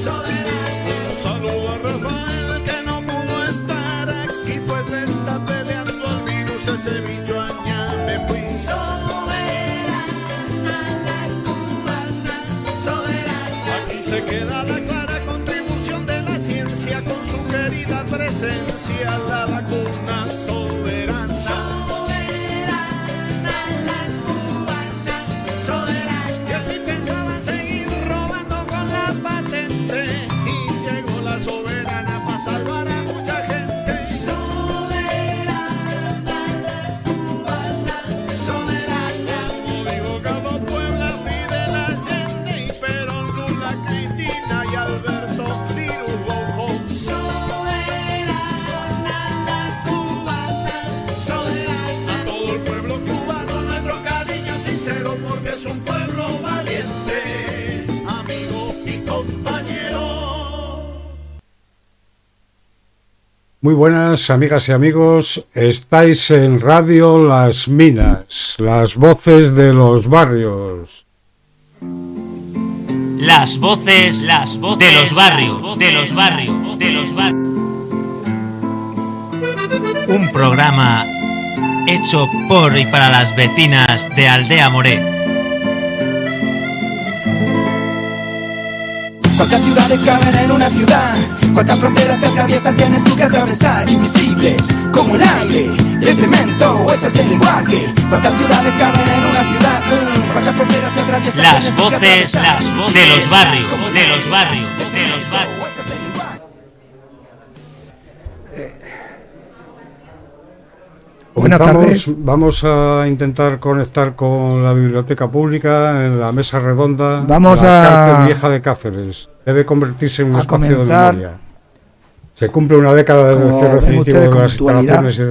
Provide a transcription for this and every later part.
Un saludo a Rafael que no pudo estar aquí, pues le está peleando al virus ese bicho añade muy soberana la cubana, soberana. Aquí se queda la clara contribución de la ciencia con su querida presencia, la vacuna soberana. Salvar a mucha gente. Soberana, la cubana, soberana. Como digo, Cabo Puebla, Fidel Allende y Perón, Lula, Cristina y Alberto Virus Bojo. Soberana, la cubana, soberana. A todo el pueblo cubano nuestro cariño sincero, porque es un pueblo valiente, amigo y compañero. Muy buenas amigas y amigos, estáis en Radio Las Minas, las voces de los barrios. Las voces de los barrios, de los barrios, de los barrios. Un programa hecho por y para las vecinas de Aldea Moré. ¿Cuántas ciudades caben en una ciudad? ¿Cuántas fronteras se atraviesan tienes tú que atravesar? Invisibles como el aire, de cemento o hechas de lenguaje. ¿Cuántas ciudades caben en una ciudad? ¿Cuántas fronteras se atraviesan? Las voces de los barrios, de los barrios, de los barrios. Buenas tardes. Vamos a intentar conectar con la biblioteca pública en la mesa redonda. Vamos la a cárcel vieja de Cáceres. Debe convertirse en un espacio de memoria. Se cumple una década del cierre definitivo de las instalaciones y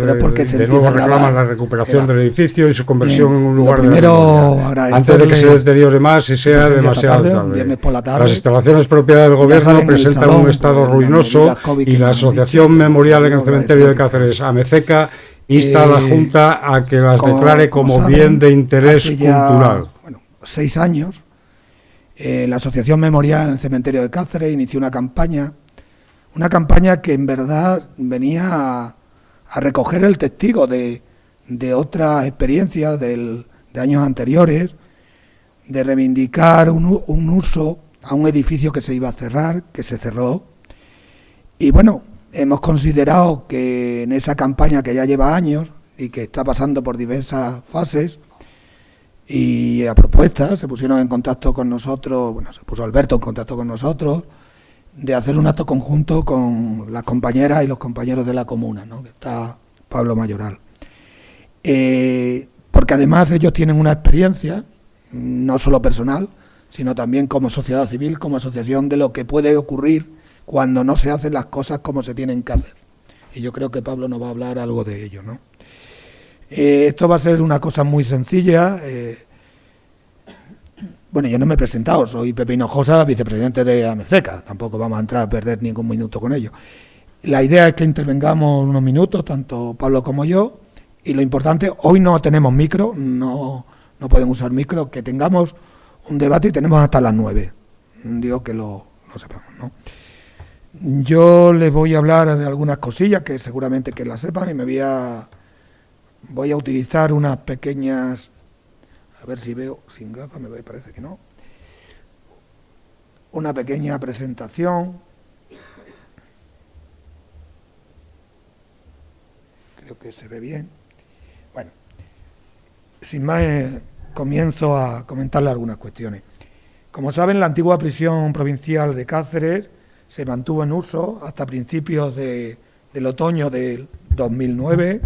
de nuevo reclaman la recuperación del edificio y su conversión en un lugar de memoria, antes de que se deteriore más y sea demasiado tarde. Las instalaciones propiedad del gobierno presentan un estado ruinoso y la Asociación Memorial en el Cementerio de Cáceres, AMECECA, insta a la Junta a que las declare como bien de interés cultural. 6 años, la Asociación Memorial en el Cementerio de Cáceres inició una campaña que en verdad venía a recoger el testigo de otras experiencias de años anteriores, de reivindicar un uso a un edificio que se iba a cerrar, que se cerró. Y bueno, hemos considerado que en esa campaña que ya lleva años y que está pasando por diversas fases y a propuestas, se pusieron en contacto con nosotros, se puso Alberto en contacto con nosotros, de hacer un acto conjunto con las compañeras y los compañeros de la comuna, ¿no? Que está Pablo Mayoral. Porque además ellos tienen una experiencia, no solo personal, sino también como sociedad civil, como asociación, de lo que puede ocurrir cuando no se hacen las cosas como se tienen que hacer. Y yo creo que Pablo nos va a hablar algo de ello, ¿no? Esto va a ser una cosa muy sencilla. Bueno, yo no me he presentado, soy Pepe Hinojosa, vicepresidente de AMECECA, tampoco vamos a entrar a perder ningún minuto con ello. La idea es que intervengamos unos minutos, tanto Pablo como yo, y lo importante, hoy no tenemos micro, no pueden usar micro, que tengamos un debate y tenemos hasta las 9. Digo que lo sepamos, ¿no? Yo les voy a hablar de algunas cosillas que seguramente que las sepan y voy a utilizar unas pequeñas, a ver si veo sin gafas, parece que no, una pequeña presentación. Creo que se ve bien. Bueno, sin más, comienzo a comentarle algunas cuestiones. Como saben, la antigua prisión provincial de Cáceres se mantuvo en uso hasta principios del otoño del 2009.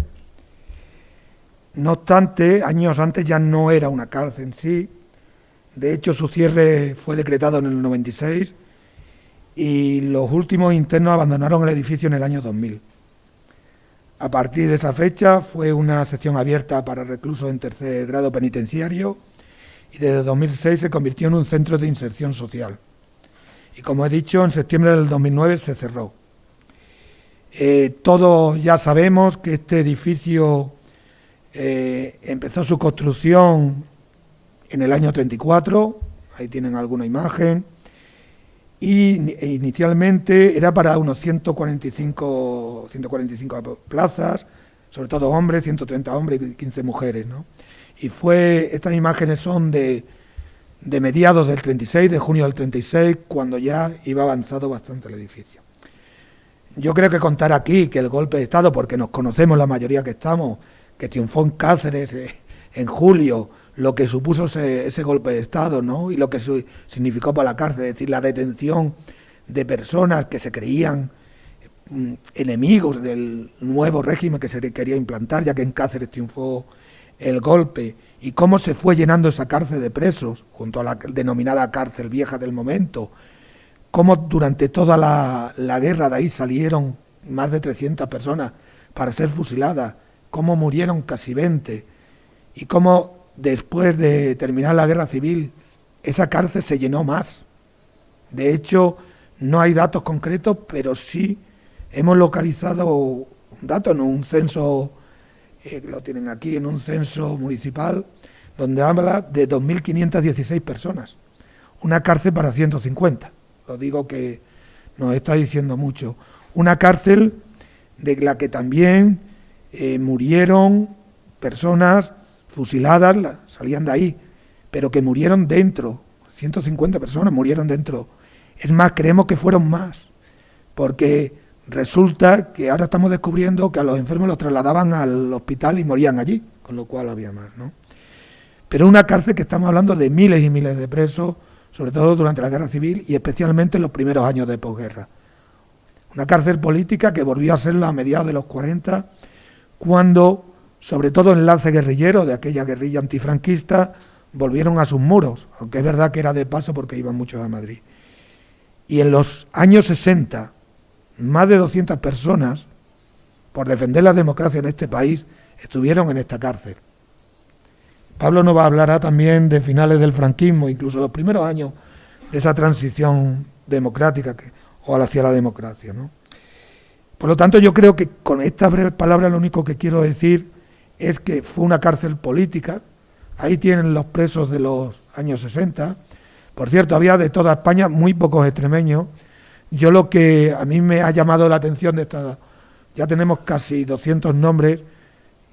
No obstante, años antes ya no era una cárcel en sí. De hecho, su cierre fue decretado en el 96 y los últimos internos abandonaron el edificio en el año 2000. A partir de esa fecha fue una sección abierta para reclusos en tercer grado penitenciario y desde 2006 se convirtió en un centro de inserción social. Y como he dicho, en septiembre del 2009 se cerró. Todos ya sabemos que este edificio empezó su construcción en el año 34, ahí tienen alguna imagen, y inicialmente era para unos 145 plazas, sobre todo hombres, 130 hombres y 15 mujeres, ¿no? Y estas imágenes son de mediados del 36, de junio del 36, cuando ya iba avanzado bastante el edificio. Yo creo que contar aquí que el golpe de Estado, porque nos conocemos la mayoría que estamos, que triunfó en Cáceres en julio, lo que supuso ese golpe de Estado, ¿no? Y lo que significó para la cárcel, es decir, la detención de personas que se creían enemigos del nuevo régimen que se quería implantar, ya que en Cáceres triunfó el golpe, y cómo se fue llenando esa cárcel de presos, junto a la denominada cárcel vieja del momento, cómo durante toda la guerra de ahí salieron más de 300 personas para ser fusiladas, cómo murieron casi 20, y cómo después de terminar la guerra civil esa cárcel se llenó más. De hecho, no hay datos concretos, pero sí hemos localizado un dato en un censo, lo tienen aquí, en un censo municipal, donde habla de 2.516 personas. Una cárcel para 150. Lo digo que nos está diciendo mucho. Una cárcel de la que también murieron personas fusiladas, salían de ahí, pero que murieron dentro. 150 personas murieron dentro. Es más, creemos que fueron más, porque resulta que ahora estamos descubriendo que a los enfermos los trasladaban al hospital y morían allí, con lo cual había más, ¿no? Pero una cárcel que estamos hablando de miles y miles de presos, sobre todo durante la guerra civil y especialmente en los primeros años de posguerra. Una cárcel política que volvió a serlo a mediados de los 40, cuando, sobre todo enlace guerrillero de aquella guerrilla antifranquista, volvieron a sus muros, aunque es verdad que era de paso porque iban muchos a Madrid. Y en los años 60, más de 200 personas, por defender la democracia en este país, estuvieron en esta cárcel. Pablo nos hablará también de finales del franquismo, incluso los primeros años de esa transición democrática o hacia la democracia, ¿no? Por lo tanto, yo creo que con estas breves palabras lo único que quiero decir es que fue una cárcel política. Ahí tienen los presos de los años 60. Por cierto, había de toda España muy pocos extremeños. Yo lo que a mí me ha llamado la atención de esta, ya tenemos casi 200 nombres,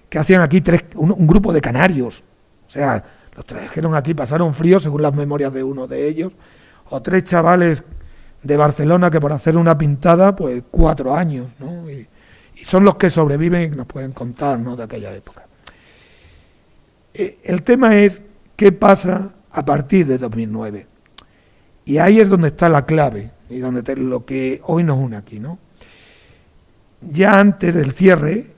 que hacían aquí un grupo de canarios. O sea, los trajeron aquí, pasaron frío, según las memorias de uno de ellos, o 3 chavales de Barcelona que por hacer una pintada, pues 4 años, ¿no? Y son los que sobreviven y que nos pueden contar, ¿no?, de aquella época. El tema es qué pasa a partir de 2009. Y ahí es donde está la clave y donde lo que hoy nos une aquí, ¿no? Ya antes del cierre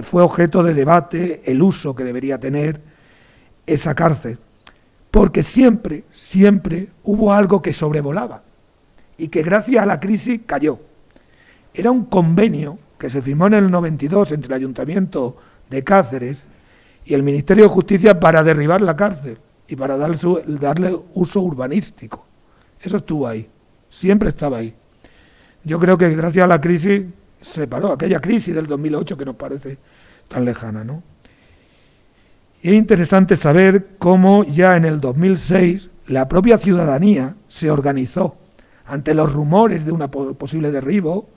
fue objeto de debate el uso que debería tener esa cárcel, porque siempre hubo algo que sobrevolaba y que gracias a la crisis cayó. Era un convenio que se firmó en el 92 entre el Ayuntamiento de Cáceres y el Ministerio de Justicia para derribar la cárcel y para darle uso urbanístico. Eso estuvo ahí, siempre estaba ahí. Yo creo que gracias a la crisis se paró, aquella crisis del 2008 que nos parece tan lejana, ¿no? Y es interesante saber cómo ya en el 2006 la propia ciudadanía se organizó ante los rumores de una posible derribo.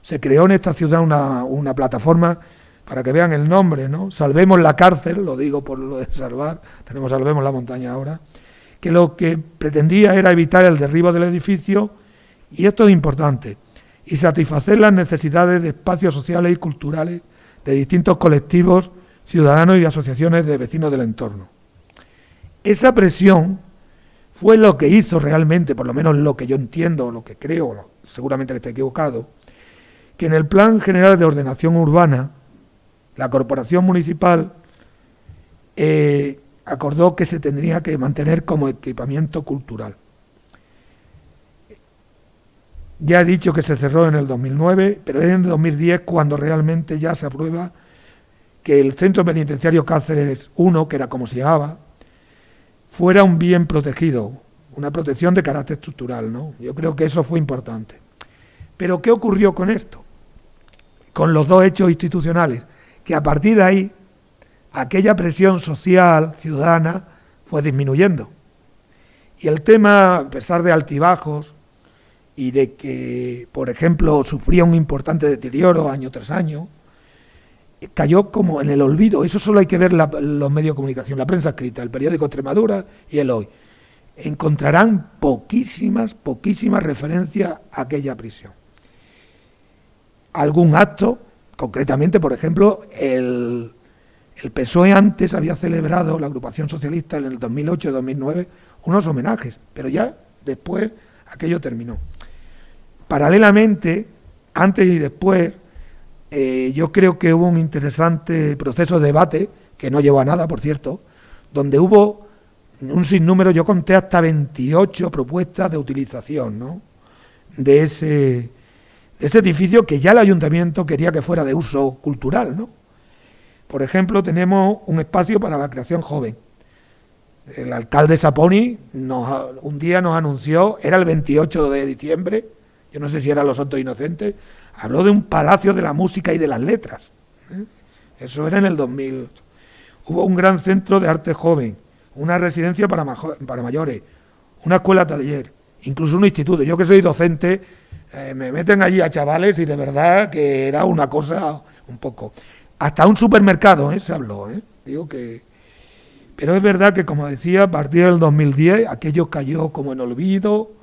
Se creó en esta ciudad una plataforma, para que vean el nombre, ¿no? Salvemos la cárcel, lo digo por lo de salvar, tenemos Salvemos la montaña ahora, que lo que pretendía era evitar el derribo del edificio, y esto es importante, y satisfacer las necesidades de espacios sociales y culturales de distintos colectivos, ciudadanos y asociaciones de vecinos del entorno. Esa presión fue lo que hizo realmente, por lo menos lo que yo entiendo, lo que creo, seguramente que esté equivocado, que en el Plan General de Ordenación Urbana, la Corporación Municipal acordó que se tendría que mantener como equipamiento cultural. Ya he dicho que se cerró en el 2009, pero es en el 2010 cuando realmente ya se aprueba que el Centro Penitenciario Cáceres 1, que era como se llamaba, fuera un bien protegido, una protección de carácter estructural, ¿no? Yo creo que eso fue importante. Pero ¿qué ocurrió con esto? Con los dos hechos institucionales, que a partir de ahí, aquella presión social, ciudadana, fue disminuyendo. Y el tema, a pesar de altibajos, y de que, por ejemplo, sufría un importante deterioro año tras año, cayó como en el olvido. Eso solo hay que ver los medios de comunicación, la prensa escrita, el periódico Extremadura y el Hoy. Encontrarán poquísimas referencias a aquella prisión. Algún acto, concretamente, por ejemplo, el PSOE antes había celebrado, la agrupación socialista, en el 2008 y 2009, unos homenajes, pero ya después aquello terminó. Paralelamente, antes y después, yo creo que hubo un interesante proceso de debate, que no llevó a nada, por cierto, donde hubo un sinnúmero, yo conté hasta 28 propuestas de utilización, ¿no?, de ese edificio que ya el ayuntamiento quería que fuera de uso cultural, ¿no? Por ejemplo, tenemos un espacio para la creación joven. El alcalde Saponi un día nos anunció, era el 28 de diciembre, yo no sé si era los Santos Inocentes, habló de un palacio de la música y de las letras. Eso era en el 2000. Hubo un gran centro de arte joven, una residencia para mayores, una escuela taller, incluso un instituto. Yo que soy docente, me meten allí a chavales y de verdad que era una cosa un poco... Hasta un supermercado se habló, digo que... Pero es verdad que, como decía, a partir del 2010 aquello cayó como en olvido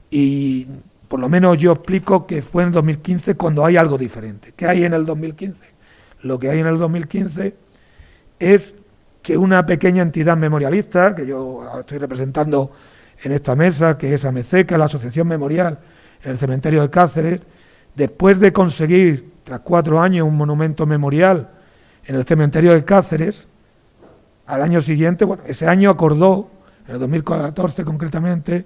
y por lo menos yo explico que fue en el 2015 cuando hay algo diferente. ¿Qué hay en el 2015? Lo que hay en el 2015 es que una pequeña entidad memorialista, que yo estoy representando en esta mesa, que es AMECECA, la Asociación Memorial en el Cementerio de Cáceres, después de conseguir, tras 4 años, un monumento memorial en el Cementerio de Cáceres, al año siguiente, bueno, ese año acordó, en el 2014 concretamente,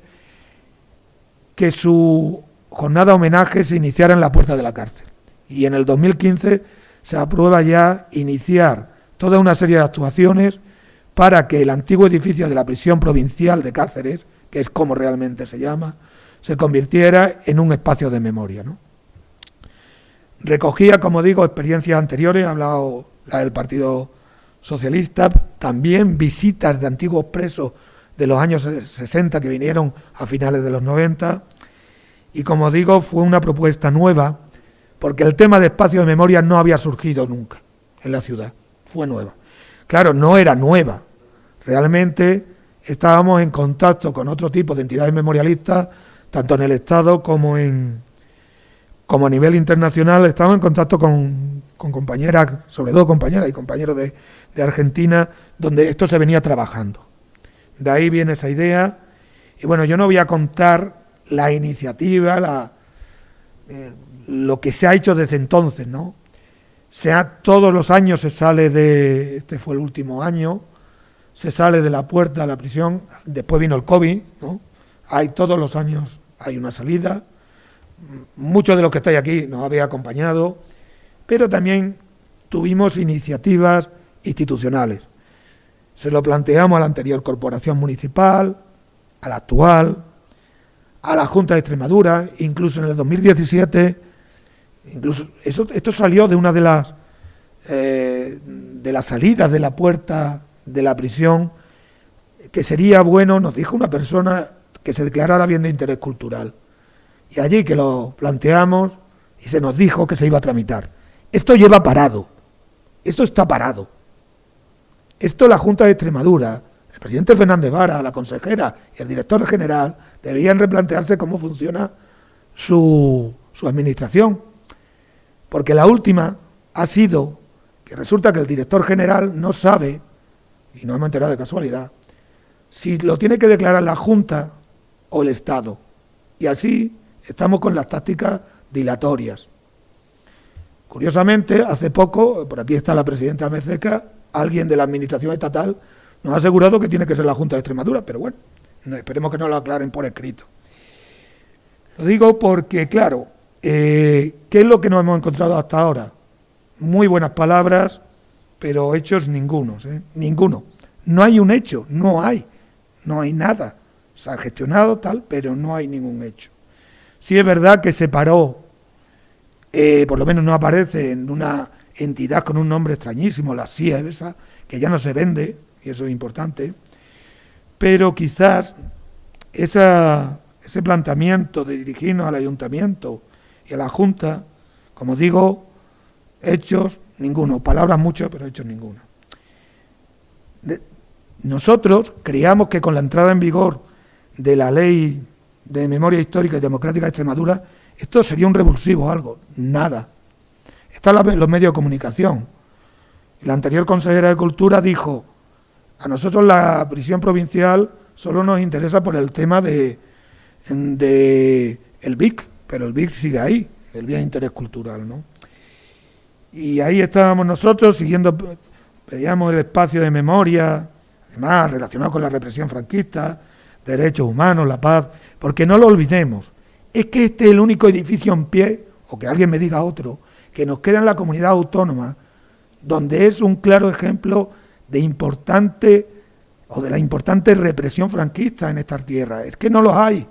que su jornada de homenaje se iniciara en la puerta de la cárcel. Y en el 2015 se aprueba ya iniciar toda una serie de actuaciones para que el antiguo edificio de la prisión provincial de Cáceres, que es como realmente se llama, se convirtiera en un espacio de memoria, ¿no? Recogía, como digo, experiencias anteriores, ha hablado la del Partido Socialista, también visitas de antiguos presos de los años 60 que vinieron a finales de los 90, y como digo, fue una propuesta nueva, porque el tema de espacio de memoria no había surgido nunca en la ciudad, fue nueva. Claro, no era nueva, realmente estábamos en contacto con otro tipo de entidades memorialistas, tanto en el Estado como a nivel internacional. Estábamos en contacto con compañeras, sobre todo compañeras y compañeros de Argentina, donde esto se venía trabajando. De ahí viene esa idea. Y bueno, yo no voy a contar la iniciativa, lo que se ha hecho desde entonces, ¿no? Todos los años se sale este fue el último año, se sale de la puerta de la prisión, después vino el COVID, ¿no? Todos los años hay una salida. Muchos de los que estáis aquí nos habéis acompañado, pero también tuvimos iniciativas institucionales. Se lo planteamos a la anterior corporación municipal, a la actual, a la Junta de Extremadura, incluso en el 2017, esto salió de una de las salidas de la puerta de la prisión, que sería bueno, nos dijo una persona, que se declarara bien de interés cultural. Y allí que lo planteamos y se nos dijo que se iba a tramitar. Esto lleva parado, esto está parado. Esto la Junta de Extremadura, el presidente Fernández Vara, la consejera y el director general deberían replantearse cómo funciona su administración. Porque la última ha sido que resulta que el director general no sabe, y no hemos enterado de casualidad, si lo tiene que declarar la Junta o el Estado. Y así estamos con las tácticas dilatorias. Curiosamente, hace poco, por aquí está la presidenta AMECECA, alguien de la administración estatal nos ha asegurado que tiene que ser la Junta de Extremadura, pero bueno, esperemos que nos lo aclaren por escrito. Lo digo porque, claro, ¿qué es lo que nos hemos encontrado hasta ahora? Muy buenas palabras, pero hechos ningunos, ninguno. No hay un hecho, no hay nada. Se ha gestionado tal, pero no hay ningún hecho. Sí es verdad que se paró, por lo menos no aparece en una entidad con un nombre extrañísimo, la CIE, esa, que ya no se vende, y eso es importante, pero quizás esa ese planteamiento de dirigirnos al ayuntamiento y a la Junta, como digo, hechos ninguno, palabras muchas, pero hechos ninguno. Nosotros creíamos que con la entrada en vigor de la Ley de Memoria Histórica y Democrática de Extremadura, esto sería un revulsivo, algo, nada. Están los medios de comunicación. La anterior consejera de Cultura dijo, a nosotros la prisión provincial solo nos interesa por el tema de el BIC, pero el BIC sigue ahí, el bien de interés cultural, ¿no? Y ahí estábamos nosotros siguiendo, pedíamos el espacio de memoria, además relacionado con la represión franquista, derechos humanos, la paz, porque no lo olvidemos, es que este es el único edificio en pie, o que alguien me diga otro, que nos queda en la comunidad autónoma, donde es un claro ejemplo de la importante represión franquista en esta tierra. Es que no los hay.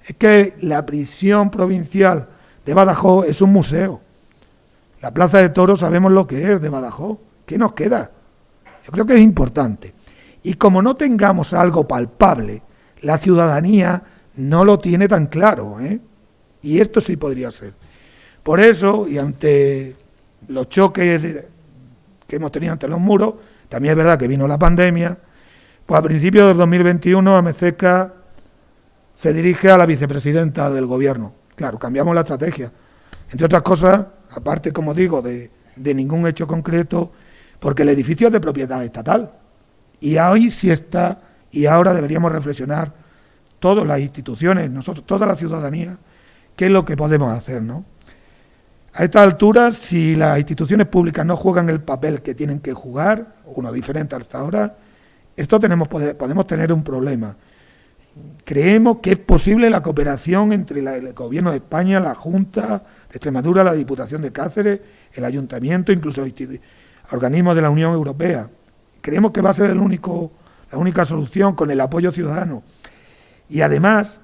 Es que la prisión provincial de Badajoz es un museo. La Plaza de Toros sabemos lo que es de Badajoz. ¿Qué nos queda? Yo creo que es importante. Y como no tengamos algo palpable, la ciudadanía no lo tiene tan claro, ¿eh? Y esto sí podría ser. Por eso, y ante los choques que hemos tenido ante los muros, también es verdad que vino la pandemia, pues a principios del 2021 Amezeca se dirige a la vicepresidenta del gobierno. Claro, cambiamos la estrategia. Entre otras cosas, aparte, como digo, de ningún hecho concreto, porque el edificio es de propiedad estatal. Y hoy sí está, y ahora deberíamos reflexionar todas las instituciones, nosotros, toda la ciudadanía, qué es lo que podemos hacer, ¿no? A esta altura, si las instituciones públicas no juegan el papel que tienen que jugar, uno diferente hasta ahora, podemos tener un problema. Creemos que es posible la cooperación entre el Gobierno de España, la Junta de Extremadura, la Diputación de Cáceres, el Ayuntamiento, incluso organismos de la Unión Europea. Creemos que va a ser la única solución con el apoyo ciudadano. Y además,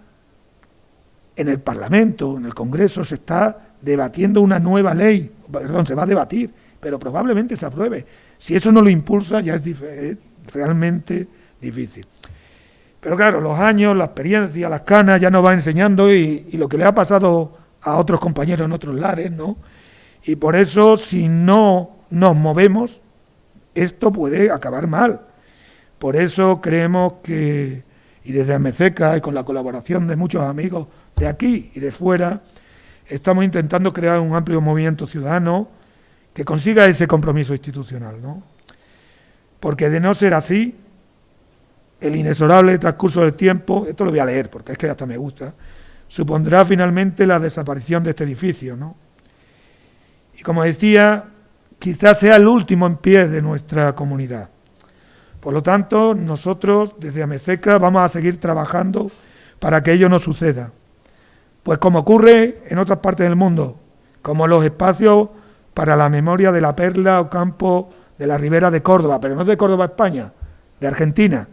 en el Parlamento, en el Congreso, se está debatiendo una nueva ley, se va a debatir, pero probablemente se apruebe. Si eso no lo impulsa, ya es realmente difícil. Pero claro, los años, la experiencia, las canas ya nos va enseñando y lo que le ha pasado a otros compañeros en otros lares, ¿no? Y por eso, si no nos movemos, esto puede acabar mal. Por eso creemos que, y desde Amezeca y con la colaboración de muchos amigos de aquí y de fuera, estamos intentando crear un amplio movimiento ciudadano que consiga ese compromiso institucional, ¿no? Porque de no ser así, el inexorable transcurso del tiempo, esto lo voy a leer porque es que hasta me gusta, supondrá finalmente la desaparición de este edificio, ¿no? Y como decía, quizás sea el último en pie de nuestra comunidad. Por lo tanto, nosotros desde Amezeca vamos a seguir trabajando para que ello no suceda. Pues como ocurre en otras partes del mundo, como los espacios para la memoria de la Perla o Campo de la Ribera de Córdoba, pero no de Córdoba, España, de Argentina.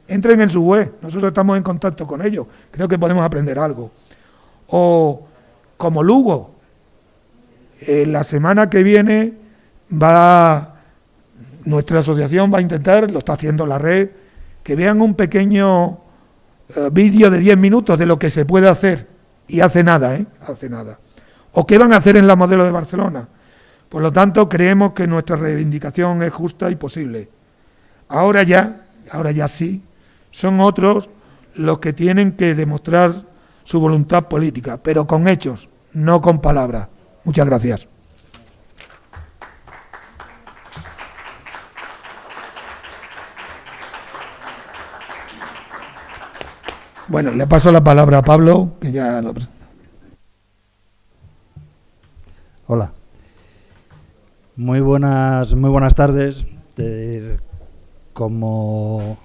Entren en su web, nosotros estamos en contacto con ellos, creo que podemos aprender algo. O como Lugo, la semana que viene nuestra asociación va a intentar, lo está haciendo la red, que vean un pequeño vídeo de 10 minutos de lo que se puede hacer. Y hace nada, hace nada. ¿O qué van a hacer en la Modelo de Barcelona? Por lo tanto, creemos que nuestra reivindicación es justa y posible. Ahora ya sí, son otros los que tienen que demostrar su voluntad política, pero con hechos, no con palabras. Muchas gracias. Bueno, le paso la palabra a Pablo, que ya lo presenta. Hola. Muy buenas tardes. Como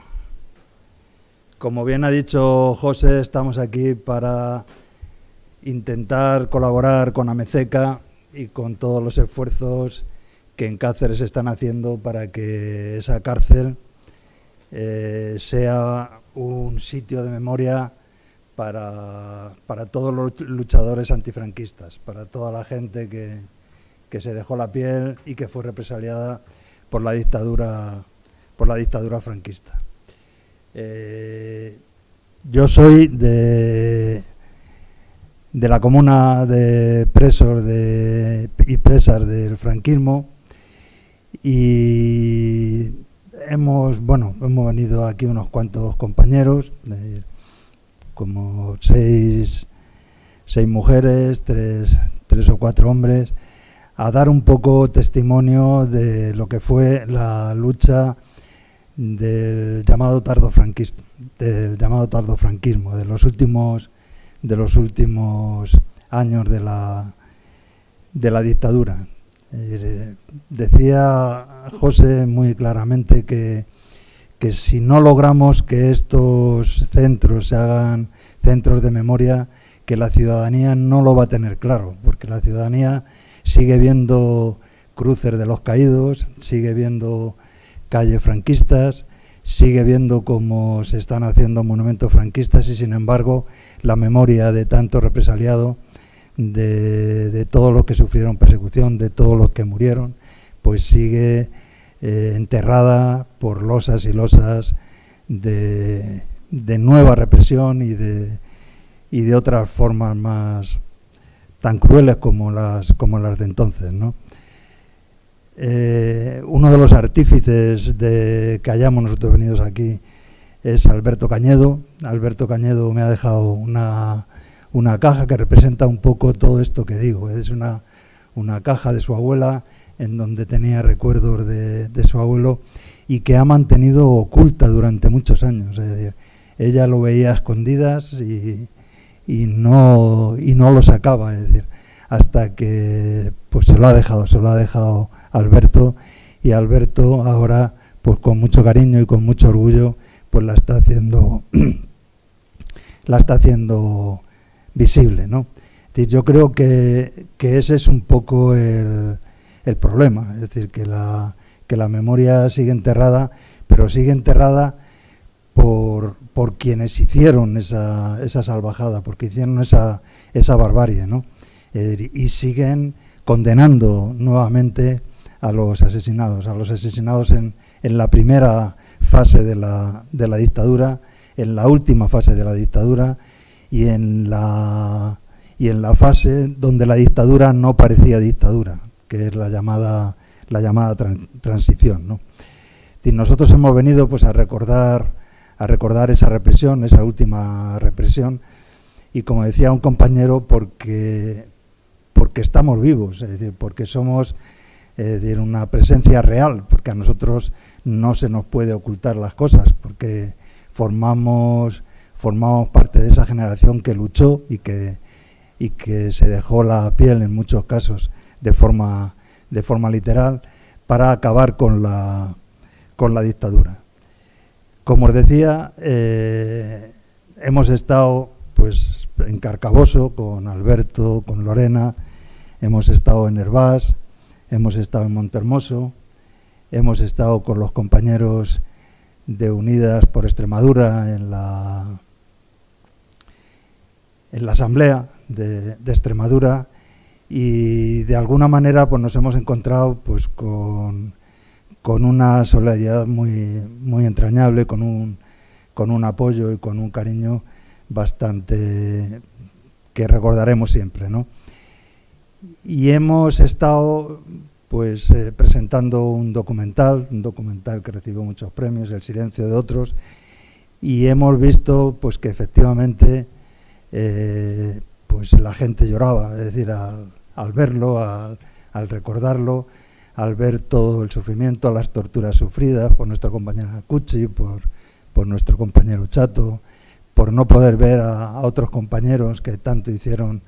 bien ha dicho José, estamos aquí para intentar colaborar con Amezeca y con todos los esfuerzos que en Cáceres se están haciendo para que esa cárcel sea un sitio de memoria para todos los luchadores antifranquistas, para toda la gente que se dejó la piel y que fue represaliada por la dictadura franquista. Yo soy de la comuna de presos y presas del franquismo, y hemos venido aquí unos cuantos compañeros, como seis mujeres, tres o cuatro hombres, a dar un poco testimonio de lo que fue la lucha del llamado tardofranquismo, de los últimos años de la dictadura. Decía José muy claramente que si no logramos que estos centros se hagan centros de memoria, que la ciudadanía no lo va a tener claro, porque la ciudadanía sigue viendo cruces de los caídos, sigue viendo calles franquistas, sigue viendo cómo se están haciendo monumentos franquistas, y sin embargo la memoria de tanto represaliado, de todos los que sufrieron persecución, de todos los que murieron, pues sigue enterrada por losas y losas de nueva represión y de otras formas más tan crueles como las de entonces, ¿no? Uno de los artífices de que hayamos nosotros venidos aquí es Alberto Cañedo. Alberto Cañedo me ha dejado una caja que representa un poco todo esto que digo. Es una caja de su abuela, en donde tenía recuerdos de su abuelo, y que ha mantenido oculta durante muchos años. Es decir, ella lo veía a escondidas y no lo sacaba, es decir, hasta que pues se lo ha dejado Alberto, y Alberto ahora, pues con mucho cariño y con mucho orgullo, pues la está haciendo visible, ¿no? Es decir, yo creo que ese es un poco el problema, es decir, que la memoria sigue enterrada, pero sigue enterrada por quienes hicieron esa salvajada, porque hicieron esa barbarie, ¿no? Y siguen condenando nuevamente a los asesinados en la primera fase de la dictadura, en la última fase de la dictadura, y en la fase donde la dictadura no parecía dictadura, que es la llamada transición, ¿no? Y nosotros hemos venido pues a recordar esa represión, esa última represión, y como decía un compañero, porque estamos vivos, es decir, porque somos una presencia real, porque a nosotros no se nos puede ocultar las cosas, porque formamos parte de esa generación que luchó y que se dejó la piel en muchos casos de forma literal para acabar con la dictadura. Como os decía, hemos estado pues en Carcaboso con Alberto, con Lorena, hemos estado en Hervás, hemos estado en Montehermoso, hemos estado con los compañeros de Unidas por Extremadura en la asamblea de Extremadura, y de alguna manera pues nos hemos encontrado pues con una solidaridad muy entrañable, con un apoyo y con un cariño bastante que recordaremos siempre, ¿no? Y hemos estado pues presentando un documental que recibió muchos premios, El silencio de otros, y hemos visto pues que efectivamente pues la gente lloraba, es decir, al verlo, al recordarlo, al ver todo el sufrimiento, las torturas sufridas por nuestra compañera Cuchi, por nuestro compañero Chato, por no poder ver a otros compañeros que tanto hicieron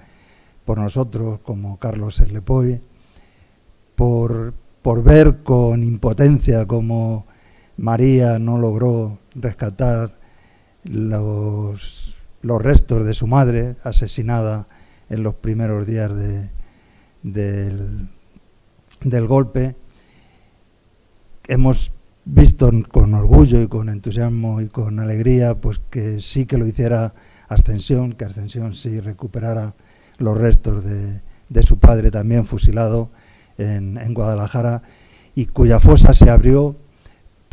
por nosotros, como Carlos Serlepoy, por ver con impotencia cómo María no logró rescatar los restos de su madre, asesinada en los primeros días del golpe. Hemos visto con orgullo y con entusiasmo y con alegría pues que sí que lo hiciera Ascensión, que Ascensión sí recuperara los restos de su padre, también fusilado en Guadalajara, y cuya fosa se abrió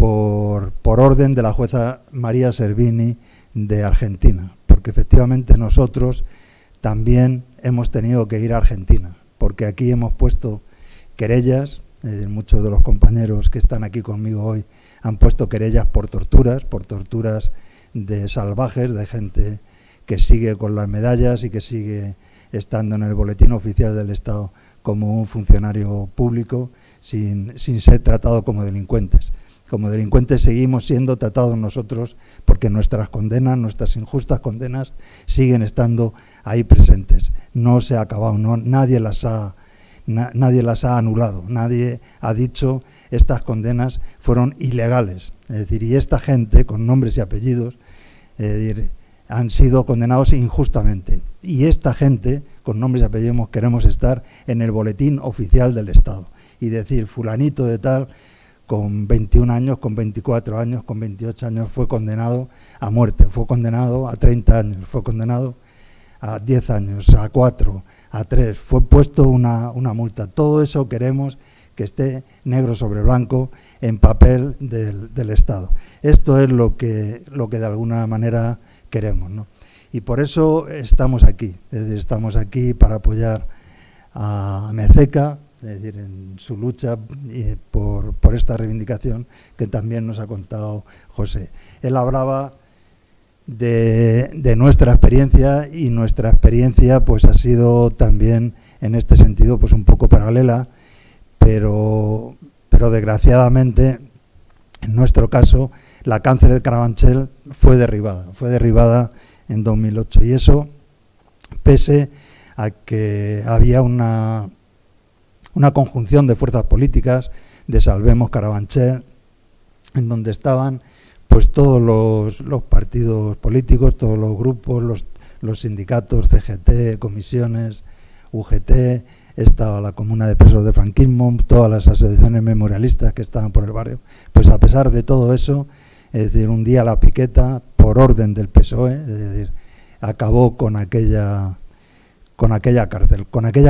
por orden de la jueza María Servini de Argentina, porque efectivamente nosotros también hemos tenido que ir a Argentina, porque aquí hemos puesto querellas, muchos de los compañeros que están aquí conmigo hoy han puesto querellas por torturas de salvajes, de gente que sigue con las medallas y que sigue estando en el boletín oficial del Estado como un funcionario público sin ser tratado como delincuentes. Como delincuentes seguimos siendo tratados nosotros porque nuestras condenas, nuestras injustas condenas siguen estando ahí presentes. No se ha acabado, nadie las ha anulado, nadie ha dicho estas condenas fueron ilegales. Es decir, y esta gente con nombres y apellidos han sido condenados injustamente. Y esta gente con nombres y apellidos queremos estar en el boletín oficial del Estado y decir fulanito de tal con 21 años, con 24 años, con 28 años fue condenado a muerte, fue condenado a 30 años, fue condenado a 10 años, a 4, a 3, fue puesto una multa. Todo eso queremos que esté negro sobre blanco en papel del Estado. Esto es lo que de alguna manera queremos, ¿no? Y por eso estamos aquí, es decir, estamos aquí para apoyar a Mezeca, es decir, en su lucha por esta reivindicación que también nos ha contado José. Él hablaba de nuestra experiencia y nuestra experiencia pues ha sido también en este sentido pues un poco paralela, pero desgraciadamente en nuestro caso la cárcel de Carabanchel fue derribada en 2008 y eso pese a que había una conjunción de fuerzas políticas de Salvemos Carabanchel en donde estaban pues todos los partidos políticos, todos los grupos, los sindicatos, CGT, comisiones, UGT, estaba la Comuna de Presos de Franquismo, todas las asociaciones memorialistas que estaban por el barrio. Pues a pesar de todo eso, es decir, un día la piqueta, por orden del PSOE, es decir, acabó con aquella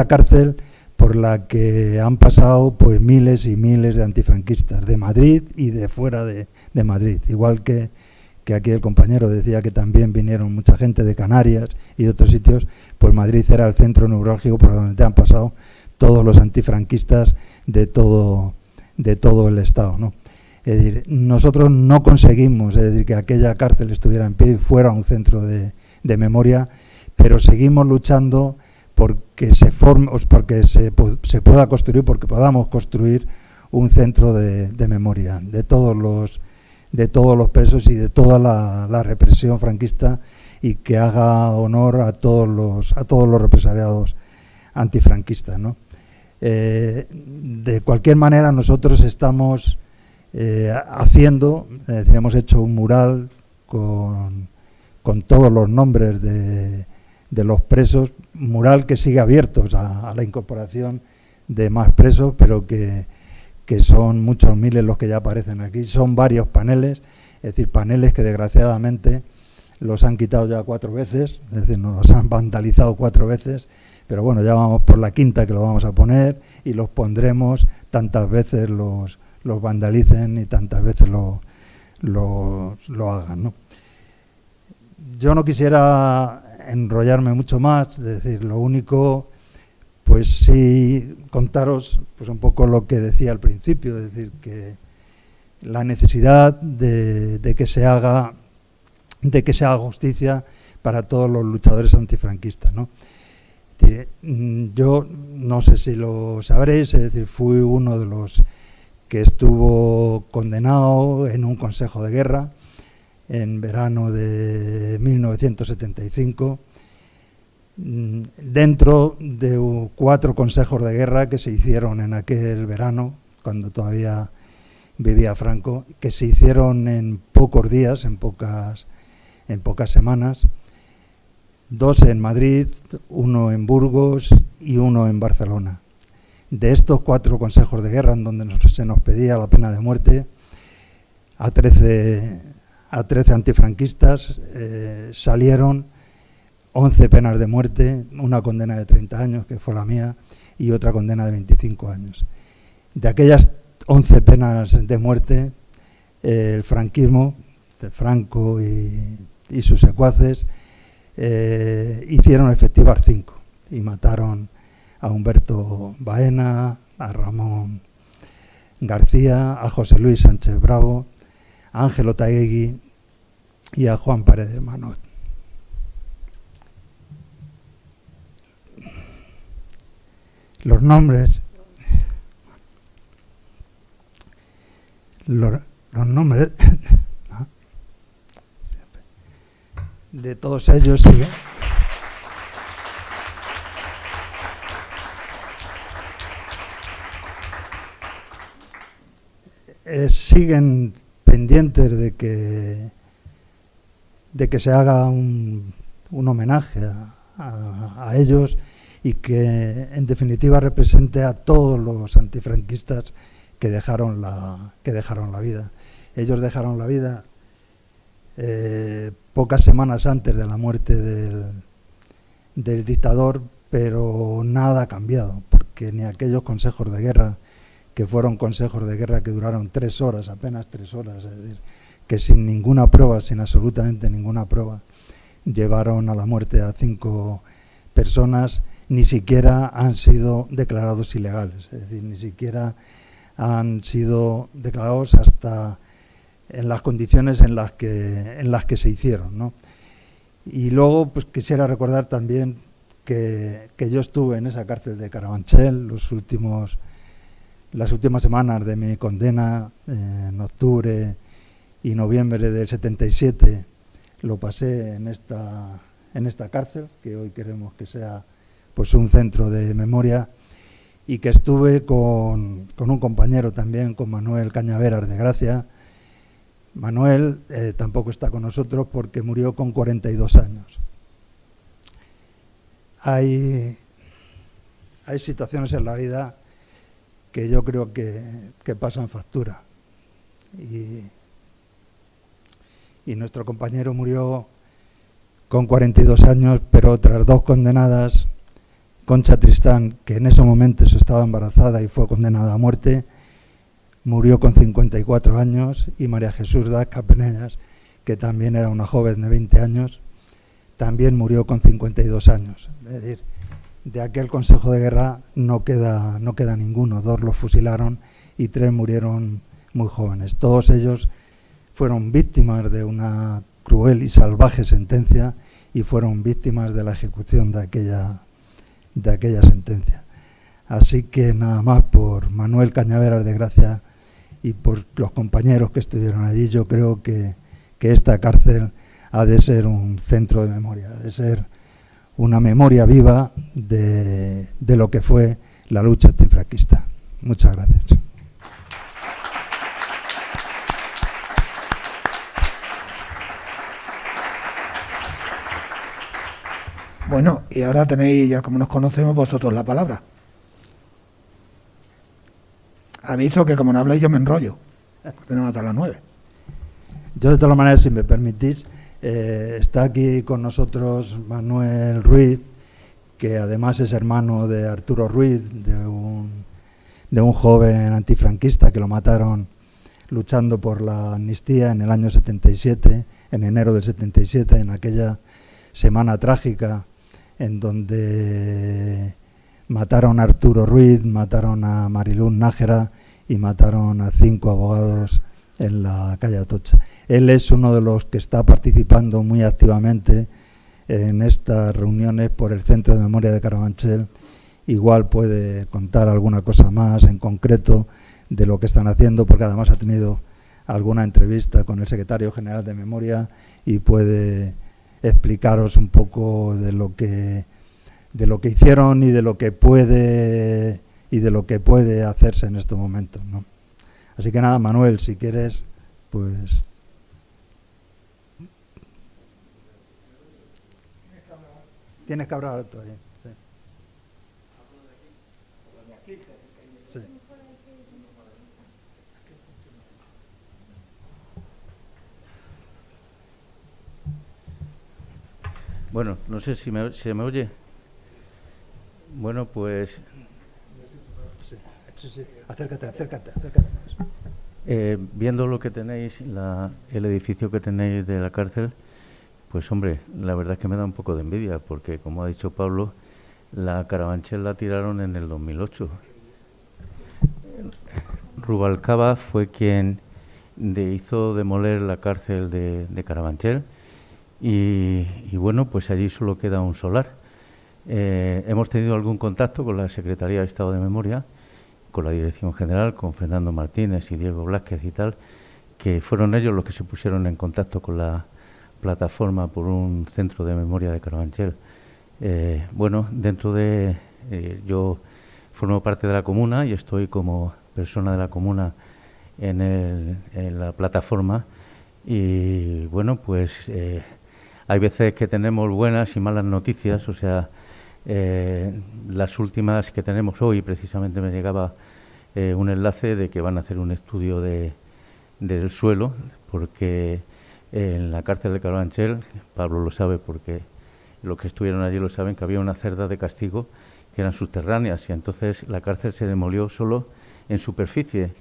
cárcel por la que han pasado pues miles y miles de antifranquistas de Madrid y de fuera de Madrid, igual que aquí el compañero decía que también vinieron mucha gente de Canarias y de otros sitios, pues Madrid era el centro neurálgico por donde han pasado todos los antifranquistas de todo el Estado, ¿no? Es decir, nosotros no conseguimos, es decir, que aquella cárcel estuviera en pie y fuera un centro de memoria, pero seguimos luchando porque se pueda construir, porque podamos construir un centro de memoria de todos los presos y de toda la represión franquista y que haga honor a todos los represaliados antifranquistas, ¿no? De cualquier manera nosotros estamos haciendo, es decir, hemos hecho un mural con todos los nombres de los presos, mural que sigue abierto a la incorporación de más presos, pero que son muchos miles los que ya aparecen aquí. Son varios paneles, es decir, paneles que desgraciadamente los han quitado ya 4 veces, es decir, nos los han vandalizado 4 veces, pero bueno, ya vamos por la quinta que lo vamos a poner y los pondremos tantas veces los vandalicen y tantas veces lo hagan, ¿no? Yo no quisiera enrollarme mucho más, es decir, lo único, pues sí contaros pues un poco lo que decía al principio, es decir, que la necesidad de que se haga justicia para todos los luchadores antifranquistas, ¿no? Yo no sé si lo sabréis, es decir, fui uno de los que estuvo condenado en un consejo de guerra en verano de 1975, dentro de 4 consejos de guerra que se hicieron en aquel verano, cuando todavía vivía Franco, que se hicieron en pocos días, en pocas semanas, 2 en Madrid, 1 en Burgos y 1 en Barcelona. De estos 4 consejos de guerra en donde se nos pedía la pena de muerte, a 13 antifranquistas salieron 11 penas de muerte, una condena de 30 años, que fue la mía, y otra condena de 25 años. De aquellas 11 penas de muerte, el franquismo, de Franco y sus secuaces, hicieron efectivas 5 y mataron a Humberto Baena, a Ramón García, a José Luis Sánchez Bravo, a Ángel Taegui y a Juan Paredes Manot. Los nombres de todos ellos siguen pendientes de que se haga un homenaje a ellos y que en definitiva represente a todos los antifranquistas que dejaron la vida. Ellos dejaron la vida pocas semanas antes de la muerte del dictador, pero nada ha cambiado, porque ni aquellos consejos de guerra, que fueron consejos de guerra que duraron 3 horas, apenas 3 horas, es decir, que sin ninguna prueba, sin absolutamente ninguna prueba, llevaron a la muerte a 5 personas, ni siquiera han sido declarados ilegales, es decir, ni siquiera han sido declarados hasta en las condiciones en las que se hicieron, ¿no? Y luego pues quisiera recordar también que yo estuve en esa cárcel de Carabanchel las últimas semanas de mi condena, en octubre y noviembre del 77, lo pasé en esta cárcel, que hoy queremos que sea pues un centro de memoria, y que estuve con un compañero también, con Manuel Cañaveras de Gracia. Manuel tampoco está con nosotros porque murió con 42 años. Hay situaciones en la vida que yo creo que pasan factura. Y nuestro compañero murió con 42 años, pero otras 2 condenadas, Concha Tristán, que en ese momento estaba embarazada y fue condenada a muerte, murió con 54 años, y María Jesús Dasca Penellas, que también era una joven de 20 años, también murió con 52 años. Es decir, de aquel Consejo de Guerra no queda ninguno. 2 los fusilaron y 3 murieron muy jóvenes. Todos ellos fueron víctimas de una cruel y salvaje sentencia y fueron víctimas de la ejecución de aquella sentencia. Así que nada más, por Manuel Cañaveras de Gracia y por los compañeros que estuvieron allí, yo creo que esta cárcel ha de ser un centro de memoria, ha de ser una memoria viva de lo que fue la lucha antifranquista. Muchas gracias. Bueno, y ahora tenéis, ya como nos conocemos, vosotros la palabra. Aviso que como no habláis yo me enrollo. Tenemos hasta las 9. Yo de todas maneras, si me permitís, está aquí con nosotros Manuel Ruiz, que además es hermano de Arturo Ruiz, de un joven antifranquista que lo mataron luchando por la amnistía en el año 77, en enero del 77, en aquella semana trágica en donde mataron a Arturo Ruiz, mataron a Mariluz Nájera y mataron a 5 abogados en la calle Atocha. Él es uno de los que está participando muy activamente en estas reuniones por el Centro de Memoria de Carabanchel. Igual puede contar alguna cosa más en concreto de lo que están haciendo, porque además ha tenido alguna entrevista con el secretario general de Memoria y puede explicaros un poco de lo que hicieron y de lo que puede hacerse en estos momentos, ¿no? Así que nada, Manuel, si quieres, pues tienes que hablar alto ahí. Sí. Sí. Bueno, no sé si se me oye. Bueno, pues... Sí. Acércate. Viendo lo que tenéis, el edificio que tenéis de la cárcel, pues hombre, la verdad es que me da un poco de envidia, porque como ha dicho Pablo, la Carabanchel la tiraron en el 2008. Rubalcaba fue quien hizo demoler la cárcel de Carabanchel y bueno, pues allí solo queda un solar. Hemos tenido algún contacto con la Secretaría de Estado de Memoria, con la Dirección General, con Fernando Martínez y Diego Blázquez y tal, que fueron ellos los que se pusieron en contacto con la plataforma por un centro de memoria de Carabanchel. Bueno, yo formo parte de la comuna y estoy como persona de la comuna en la plataforma y bueno, pues hay veces que tenemos buenas y malas noticias, o sea, las últimas que tenemos hoy, precisamente me llegaba un enlace de que van a hacer un estudio del suelo, porque en la cárcel de Carabanchel, Pablo lo sabe porque los que estuvieron allí lo saben, que había unas celdas de castigo que eran subterráneas y entonces la cárcel se demolió solo en superficie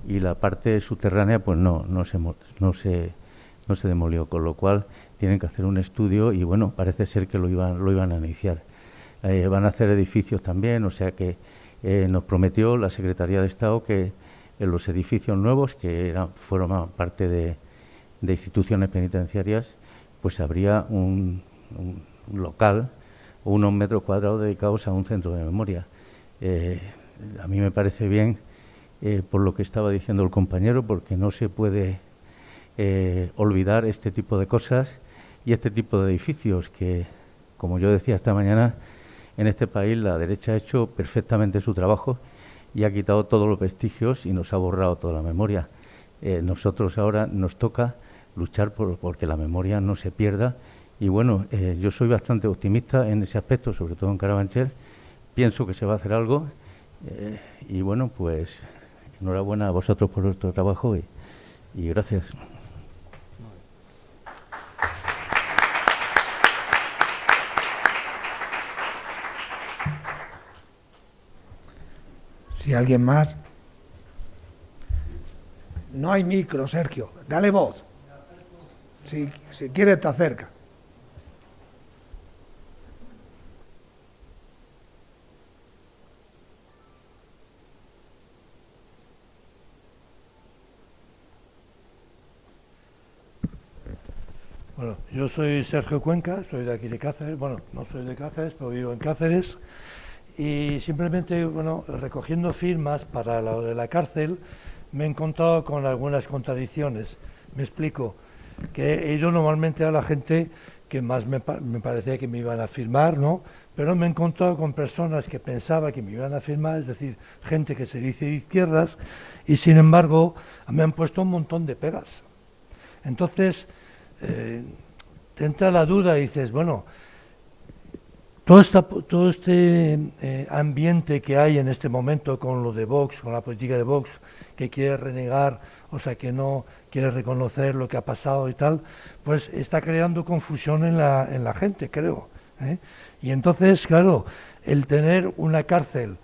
y la parte subterránea pues no se demolió, con lo cual tienen que hacer un estudio y bueno, parece ser que lo iban a iniciar. Van a hacer edificios también, o sea que nos prometió la Secretaría de Estado que en los edificios nuevos, que fueron parte de instituciones penitenciarias, pues habría un local o unos metros cuadrados dedicados a un centro de memoria. A mí me parece bien, por lo que estaba diciendo el compañero, porque no se puede olvidar este tipo de cosas y este tipo de edificios que, como yo decía esta mañana, en este país la derecha ha hecho perfectamente su trabajo y ha quitado todos los vestigios y nos ha borrado toda la memoria. Nosotros ahora nos toca luchar porque la memoria no se pierda y bueno, yo soy bastante optimista en ese aspecto, sobre todo en Carabanchel. Pienso que se va a hacer algo y bueno, pues enhorabuena a vosotros por vuestro trabajo y gracias. Si alguien más. No hay micro, Sergio. Dale voz. Si quieres te acerca. Bueno, yo soy Sergio Cuenca, soy de aquí de Cáceres. Bueno, no soy de Cáceres, pero vivo en Cáceres. Y simplemente, bueno, recogiendo firmas para lo de la cárcel, me he encontrado con algunas contradicciones. Me explico, que he ido normalmente a la gente que más me parecía que me iban a firmar, ¿no? Pero me he encontrado con personas que pensaba que me iban a firmar, es decir, gente que se dice de izquierdas, y sin embargo me han puesto un montón de pegas. Entonces, te entra la duda y dices, bueno, todo este ambiente que hay en este momento con lo de Vox, con la política de Vox, que quiere renegar, o sea, que no quiere reconocer lo que ha pasado y tal, pues está creando confusión en la gente, creo. Y entonces, claro, el tener una cárcel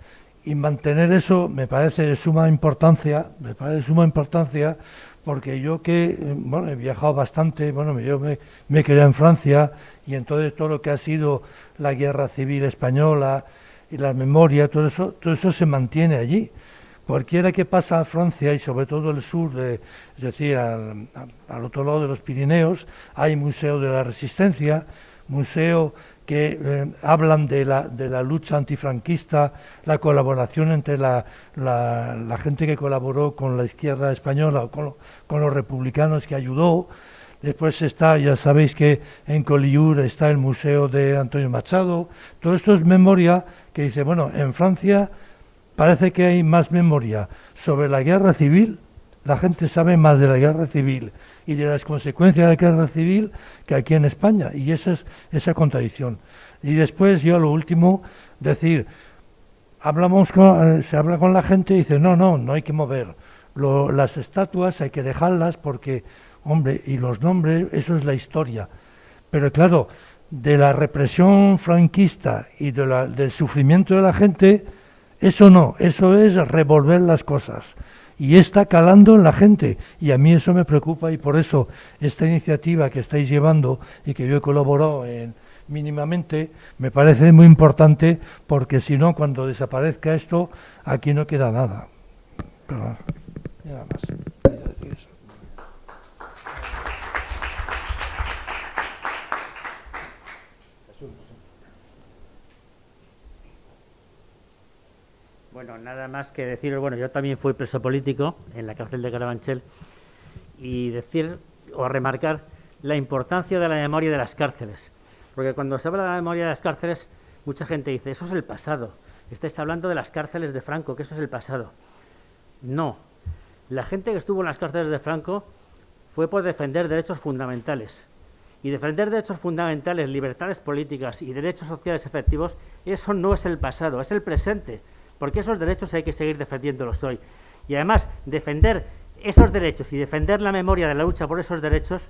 y mantener eso me parece de suma importancia, porque yo que, bueno, he viajado bastante, bueno, yo me crié en Francia y entonces todo lo que ha sido la guerra civil española y la memoria, todo eso se mantiene allí. Cualquiera que pasa a Francia y sobre todo el sur, es decir, al otro lado de los Pirineos, hay Museo de la Resistencia, museo que hablan de la lucha antifranquista, la colaboración entre la gente que colaboró con la izquierda española o con los republicanos que ayudó. Después está, ya sabéis que en Collioure está el Museo de Antonio Machado. Todo esto es memoria que dice, bueno, en Francia parece que hay más memoria sobre la guerra civil, la gente sabe más de la guerra civil y de las consecuencias de la guerra civil que aquí en España, y esa es esa contradicción. Y después yo, lo último, decir, se habla con la gente y dice, no hay que mover. Las estatuas hay que dejarlas porque, hombre, y los nombres, eso es la historia. Pero claro, de la represión franquista y del sufrimiento de la gente, eso no, eso es revolver las cosas. y está calando en la gente, y a mí eso me preocupa, y por eso esta iniciativa que estáis llevando y que yo he colaborado mínimamente, me parece muy importante, porque si no, cuando desaparezca esto, aquí no queda nada. Pero, nada más. Quería decir eso. Bueno, nada más que deciros, bueno, yo también fui preso político en la cárcel de Carabanchel, y decir o remarcar la importancia de la memoria de las cárceles, porque cuando se habla de la memoria de las cárceles, mucha gente dice, eso es el pasado, estáis hablando de las cárceles de Franco, que eso es el pasado. No, la gente que estuvo en las cárceles de Franco fue por defender derechos fundamentales, y defender derechos fundamentales, libertades políticas y derechos sociales efectivos, eso no es el pasado, es el presente, porque esos derechos hay que seguir defendiéndolos hoy. Y además, defender esos derechos y defender la memoria de la lucha por esos derechos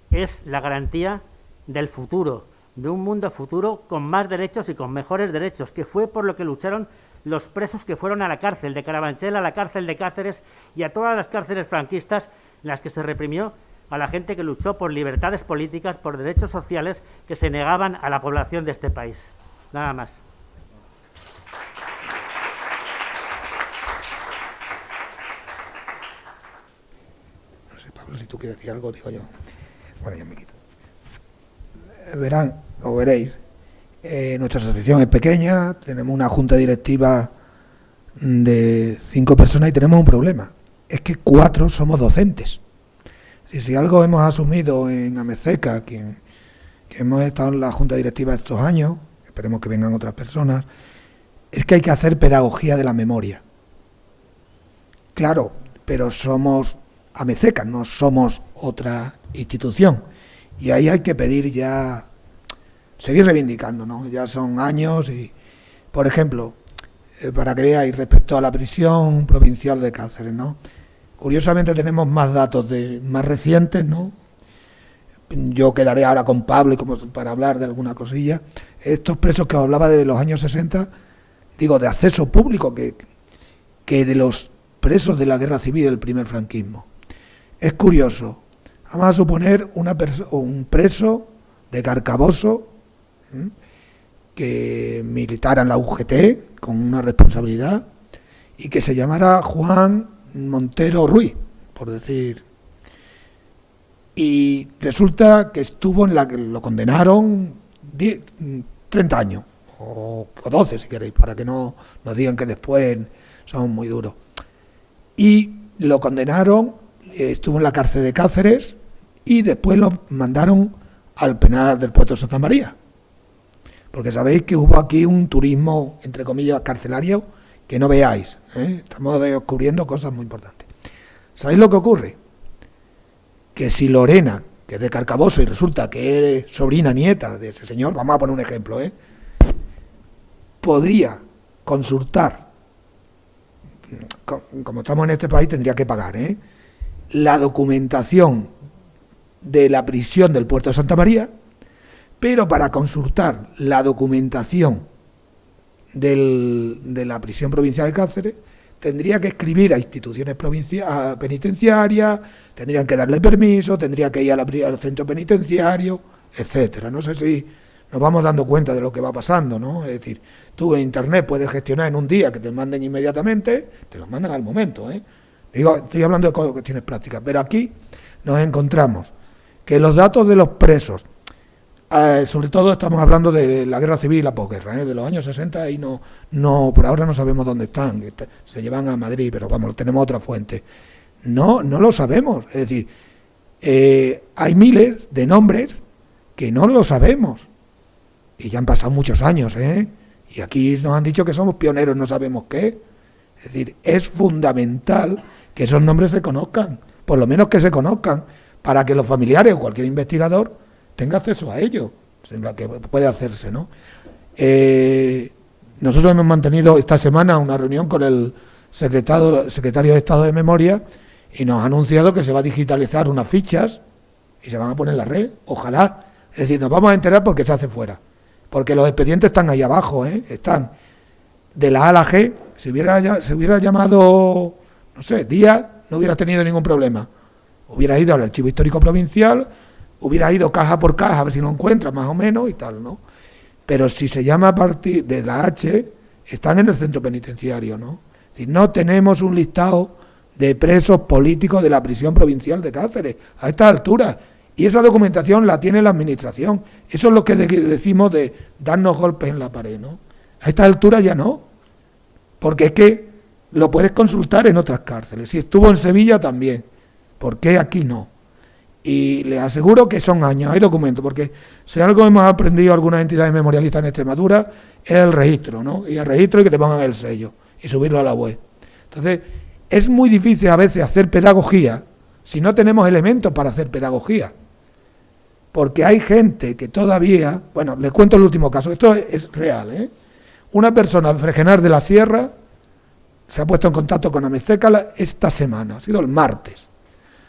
es la garantía del futuro, de un mundo futuro con más derechos y con mejores derechos, que fue por lo que lucharon los presos que fueron a la cárcel de Carabanchel, a la cárcel de Cáceres y a todas las cárceles franquistas en las que se reprimió a la gente que luchó por libertades políticas, por derechos sociales que se negaban a la población de este país. Nada más. Pablo, si tú quieres decir algo, digo yo. Bueno, ya me quito. Verán, o veréis, nuestra asociación es pequeña, tenemos una junta directiva de 5 personas y tenemos un problema. Es que 4 somos docentes. Si algo hemos asumido en Amezeca, que hemos estado en la junta directiva estos años, esperemos que vengan otras personas, es que hay que hacer pedagogía de la memoria. Claro, pero somos Amezeca, no somos otra institución. Y ahí hay que pedir ya, seguir reivindicando, ¿no? Ya son años y, por ejemplo, para que veáis, respecto a la prisión provincial de Cáceres, ¿no? Curiosamente tenemos más datos más recientes, ¿no? Yo quedaré ahora con Pablo y como para hablar de alguna cosilla. Estos presos que os hablaba de los años 60, digo, de acceso público, que de los presos de la guerra civil del primer franquismo. Es curioso. Vamos a suponer un preso de Carcaboso que militara en la UGT con una responsabilidad y que se llamara Juan Montero Ruiz, por decir. Y resulta que estuvo en la que lo condenaron 30 años, o 12 si queréis, para que no nos digan que después son muy duros. Y lo condenaron, estuvo en la cárcel de Cáceres y después lo mandaron al penal del puerto de Santa María. Porque sabéis que hubo aquí un turismo, entre comillas, carcelario, que no veáis, ¿eh? Estamos descubriendo cosas muy importantes. ¿Sabéis lo que ocurre? Que si Lorena, que es de Carcaboso y resulta que es sobrina nieta de ese señor, vamos a poner un ejemplo, podría consultar, como estamos en este país tendría que pagar, la documentación de la prisión del puerto de Santa María, pero para consultar la documentación de la prisión provincial de Cáceres tendría que escribir a instituciones penitenciarias, tendrían que darle permiso, tendría que ir al centro penitenciario, etcétera. No sé si nos vamos dando cuenta de lo que va pasando, ¿no? Es decir, tú en internet puedes gestionar en un día que te manden inmediatamente, te los mandan al momento, Digo, estoy hablando de cuestiones prácticas, pero aquí nos encontramos que los datos de los presos, sobre todo estamos hablando de la guerra civil y la posguerra, de los años 60, y no por ahora no sabemos dónde están, se llevan a Madrid, pero vamos, tenemos otra fuente. No lo sabemos, es decir, hay miles de nombres que no lo sabemos, y ya han pasado muchos años, y aquí nos han dicho que somos pioneros, no sabemos qué. Es decir, es fundamental que esos nombres se conozcan, por lo menos que se conozcan, para que los familiares o cualquier investigador tenga acceso a ello, que puede hacerse, ¿no? Nosotros hemos mantenido esta semana una reunión con el secretario de Estado de Memoria y nos ha anunciado que se va a digitalizar unas fichas y se van a poner en la red, ojalá. Es decir, nos vamos a enterar porque se hace fuera, porque los expedientes están ahí abajo, están de la A a la G. Si hubiera llamado no sé, Díaz, no hubieras tenido ningún problema. Hubieras ido al Archivo Histórico Provincial, hubieras ido caja por caja a ver si lo encuentras más o menos y tal, ¿no? Pero si se llama a partir de la H, están en el centro penitenciario, ¿no? Es decir, no tenemos un listado de presos políticos de la prisión provincial de Cáceres a estas alturas. Y esa documentación la tiene la Administración. Eso es lo que decimos de darnos golpes en la pared, ¿no? A estas alturas ya no. Porque es que lo puedes consultar en otras cárceles. Si estuvo en Sevilla también. ¿Por qué aquí no? Y les aseguro que son años, hay documentos, porque si algo hemos aprendido algunas entidades memorialistas en Extremadura es el registro, ¿no? Y el registro y que te pongan el sello y subirlo a la web. Entonces, es muy difícil a veces hacer pedagogía si no tenemos elementos para hacer pedagogía. Porque hay gente que todavía, bueno, les cuento el último caso, esto es real, ¿eh? Una persona de Fregenar de la Sierra se ha puesto en contacto con Amezeca esta semana, ha sido el martes.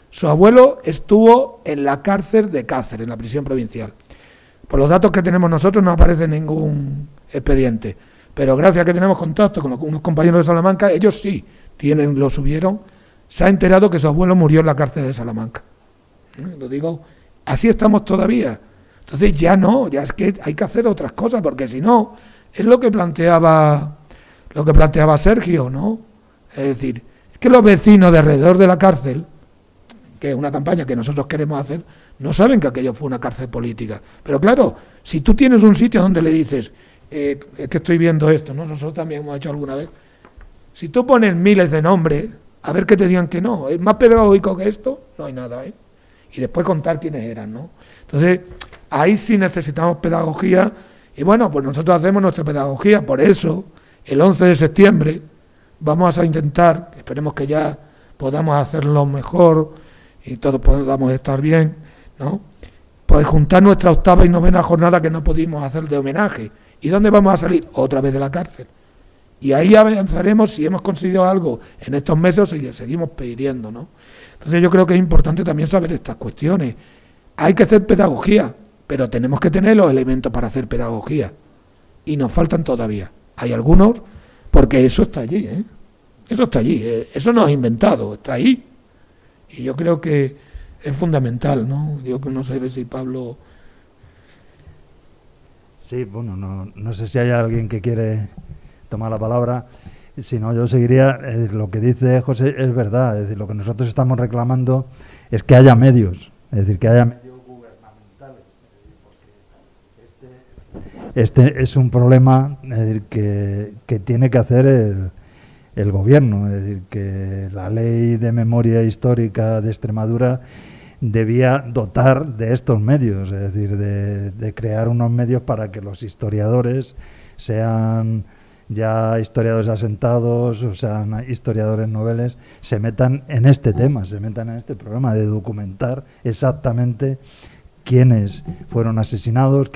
Su abuelo estuvo en la cárcel de Cáceres, en la prisión provincial. Por los datos que tenemos nosotros no aparece ningún expediente, pero gracias a que tenemos contacto con unos compañeros de Salamanca, ellos sí lo subieron, se ha enterado que su abuelo murió en la cárcel de Salamanca. Lo digo, así estamos todavía. Entonces ya no, ya es que hay que hacer otras cosas, porque si no, es lo que planteaba Sergio, ¿no? Es decir, es que los vecinos de alrededor de la cárcel, que es una campaña que nosotros queremos hacer, no saben que aquello fue una cárcel política. Pero claro, si tú tienes un sitio donde le dices, es que estoy viendo esto, ¿no? Nosotros también hemos hecho alguna vez. Si tú pones miles de nombres, a ver que te digan que no, es más pedagógico que esto, no hay nada, ¿eh? Y después contar quiénes eran, ¿no? Entonces, ahí sí necesitamos pedagogía, y bueno, pues nosotros hacemos nuestra pedagogía, por eso, el 11 de septiembre, vamos a intentar, esperemos que ya podamos hacerlo mejor, y todos podamos estar bien, ¿no? Pues juntar nuestra 8ª y 9ª jornada que no pudimos hacer de homenaje. ¿Y dónde vamos a salir? Otra vez de la cárcel. Y ahí avanzaremos si hemos conseguido algo en estos meses y seguimos pidiendo, ¿no? Entonces yo creo que es importante también saber estas cuestiones. Hay que hacer pedagogía, pero tenemos que tener los elementos para hacer pedagogía. Y nos faltan todavía. Hay algunos, porque eso está allí, ¿eh? Eso está allí, eso no es inventado, está ahí. Y yo creo que es fundamental, ¿no? Yo no sé si Pablo... Sí, bueno, no sé si hay alguien que quiere tomar la palabra. Si no, yo seguiría. Lo que dice José es verdad. Es decir, lo que nosotros estamos reclamando es que haya medios. Es decir, que haya medios gubernamentales. Porque este es un problema, es decir, que tiene que hacer el gobierno. Es decir, que la ley de memoria histórica de Extremadura debía dotar de estos medios, es decir, de crear unos medios para que los historiadores sean ya historiadores asentados, o sean historiadores noveles, se metan en este tema, se metan en este programa de documentar exactamente quiénes fueron asesinados,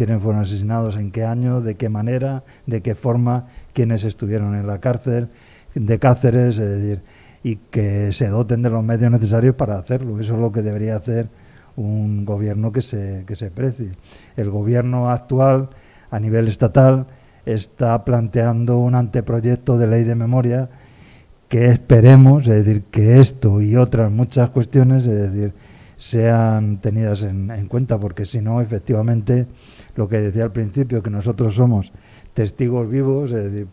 en qué año, de qué manera, de qué forma, quiénes estuvieron en la cárcel de Cáceres, es decir, y que se doten de los medios necesarios para hacerlo. Eso es lo que debería hacer un gobierno que se precie. El gobierno actual, a nivel estatal, está planteando un anteproyecto de ley de memoria que esperemos, es decir, que esto y otras muchas cuestiones, es decir, sean tenidas en cuenta, porque si no, efectivamente, lo que decía al principio, que nosotros somos testigos vivos, es decir,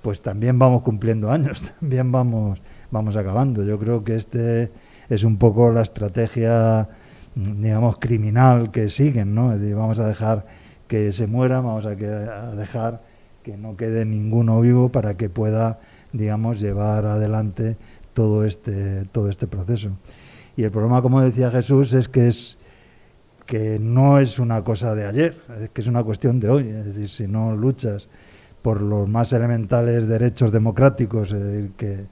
pues también vamos cumpliendo años, también vamos acabando. Yo creo que este es un poco la estrategia, digamos, criminal que siguen, ¿no? Es decir, vamos a dejar que se mueran, vamos a dejar que no quede ninguno vivo para que pueda, digamos, llevar adelante todo este proceso. Y el problema, como decía Jesús, es que no es una cosa de ayer, es que es una cuestión de hoy. Es decir, si no luchas por los más elementales derechos democráticos, es decir,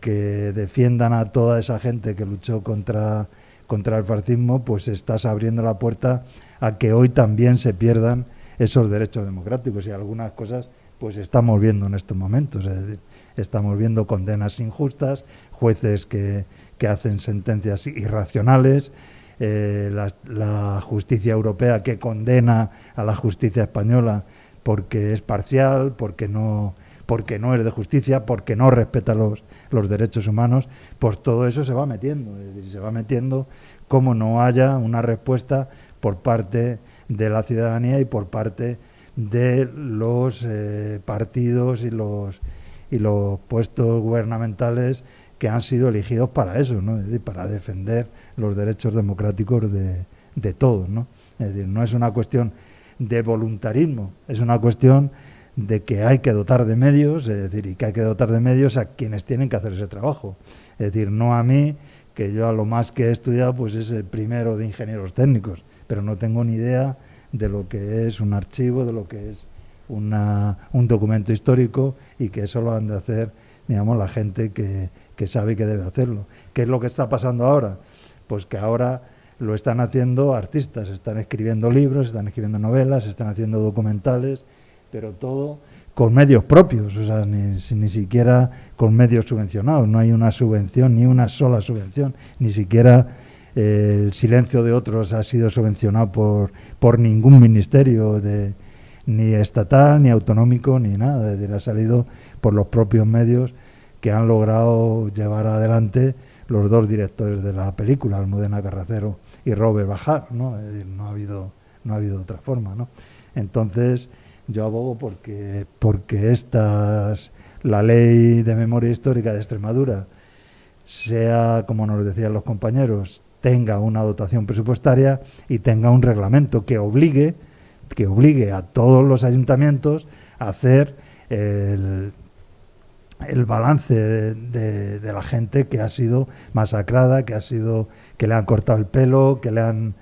que defiendan a toda esa gente que luchó contra el fascismo, pues estás abriendo la puerta a que hoy también se pierdan esos derechos democráticos, y algunas cosas pues estamos viendo en estos momentos. Es decir, estamos viendo condenas injustas, jueces que hacen sentencias irracionales, la justicia europea que condena a la justicia española porque es parcial, porque no porque no es de justicia, porque no respeta los derechos humanos, pues todo eso se va metiendo, es decir, se va metiendo como no haya una respuesta por parte de la ciudadanía y por parte de los partidos y los puestos gubernamentales que han sido elegidos para eso, ¿no? Es decir, para defender los derechos democráticos de todos, ¿no? Es decir, no es una cuestión de voluntarismo, es una cuestión de que hay que dotar de medios, es decir, y que hay que dotar de medios a quienes tienen que hacer ese trabajo. Es decir, no a mí, que yo a lo más que he estudiado pues es el primero de ingenieros técnicos, pero no tengo ni idea de lo que es un archivo, de lo que es un documento histórico, y que eso lo han de hacer, digamos, la gente que sabe que debe hacerlo. ¿Qué es lo que está pasando ahora? Pues que ahora lo están haciendo artistas, están escribiendo libros, están escribiendo novelas, están haciendo documentales, pero todo con medios propios, o sea, ni siquiera con medios subvencionados. No hay una subvención, ni una sola subvención, ni siquiera el silencio de otros ha sido subvencionado por ningún ministerio, ni estatal, ni autonómico, ni nada. Es decir, ha salido por los propios medios que han logrado llevar adelante los dos directores de la película, Almudena Carracero y Robert Bajar, ¿no? Es decir, no ha habido otra forma, ¿no? Entonces, yo abogo porque la ley de memoria histórica de Extremadura sea, como nos decían los compañeros, tenga una dotación presupuestaria y tenga un reglamento que obligue a todos los ayuntamientos a hacer el balance de la gente que ha sido masacrada, que le han cortado el pelo, que le han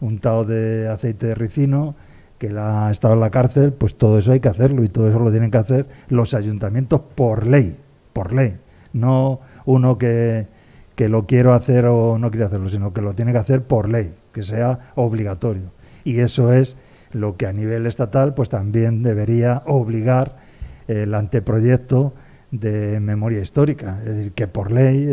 untado de aceite de ricino, que ha estado en la cárcel. Pues todo eso hay que hacerlo, y todo eso lo tienen que hacer los ayuntamientos por ley, no uno que lo quiero hacer o no quiero hacerlo, sino que lo tiene que hacer por ley, que sea obligatorio. Y eso es lo que a nivel estatal pues también debería obligar el anteproyecto de memoria histórica, es decir, que por ley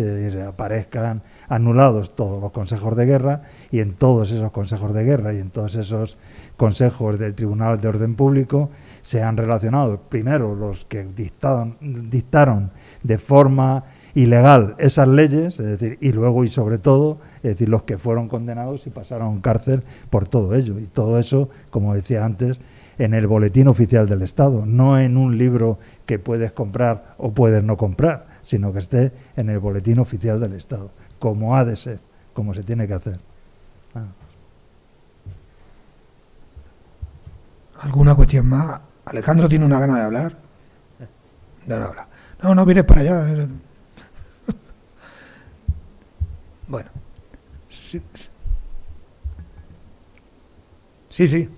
aparezcan anulados todos los consejos de guerra, y en todos esos consejos de guerra y en todos esos consejos del Tribunal de Orden Público sean relacionados primero los que dictaron de forma ilegal esas leyes, es decir, y luego y sobre todo, es decir, los que fueron condenados y pasaron cárcel por todo ello, y todo eso, como decía antes, en el boletín oficial del Estado, no en un libro que puedes comprar o puedes no comprar, sino que esté en el boletín oficial del Estado, como ha de ser, como se tiene que hacer. ¿Alguna cuestión más? Alejandro tiene una gana de hablar. No habla. No vienes para allá. Bueno. Sí. Sí.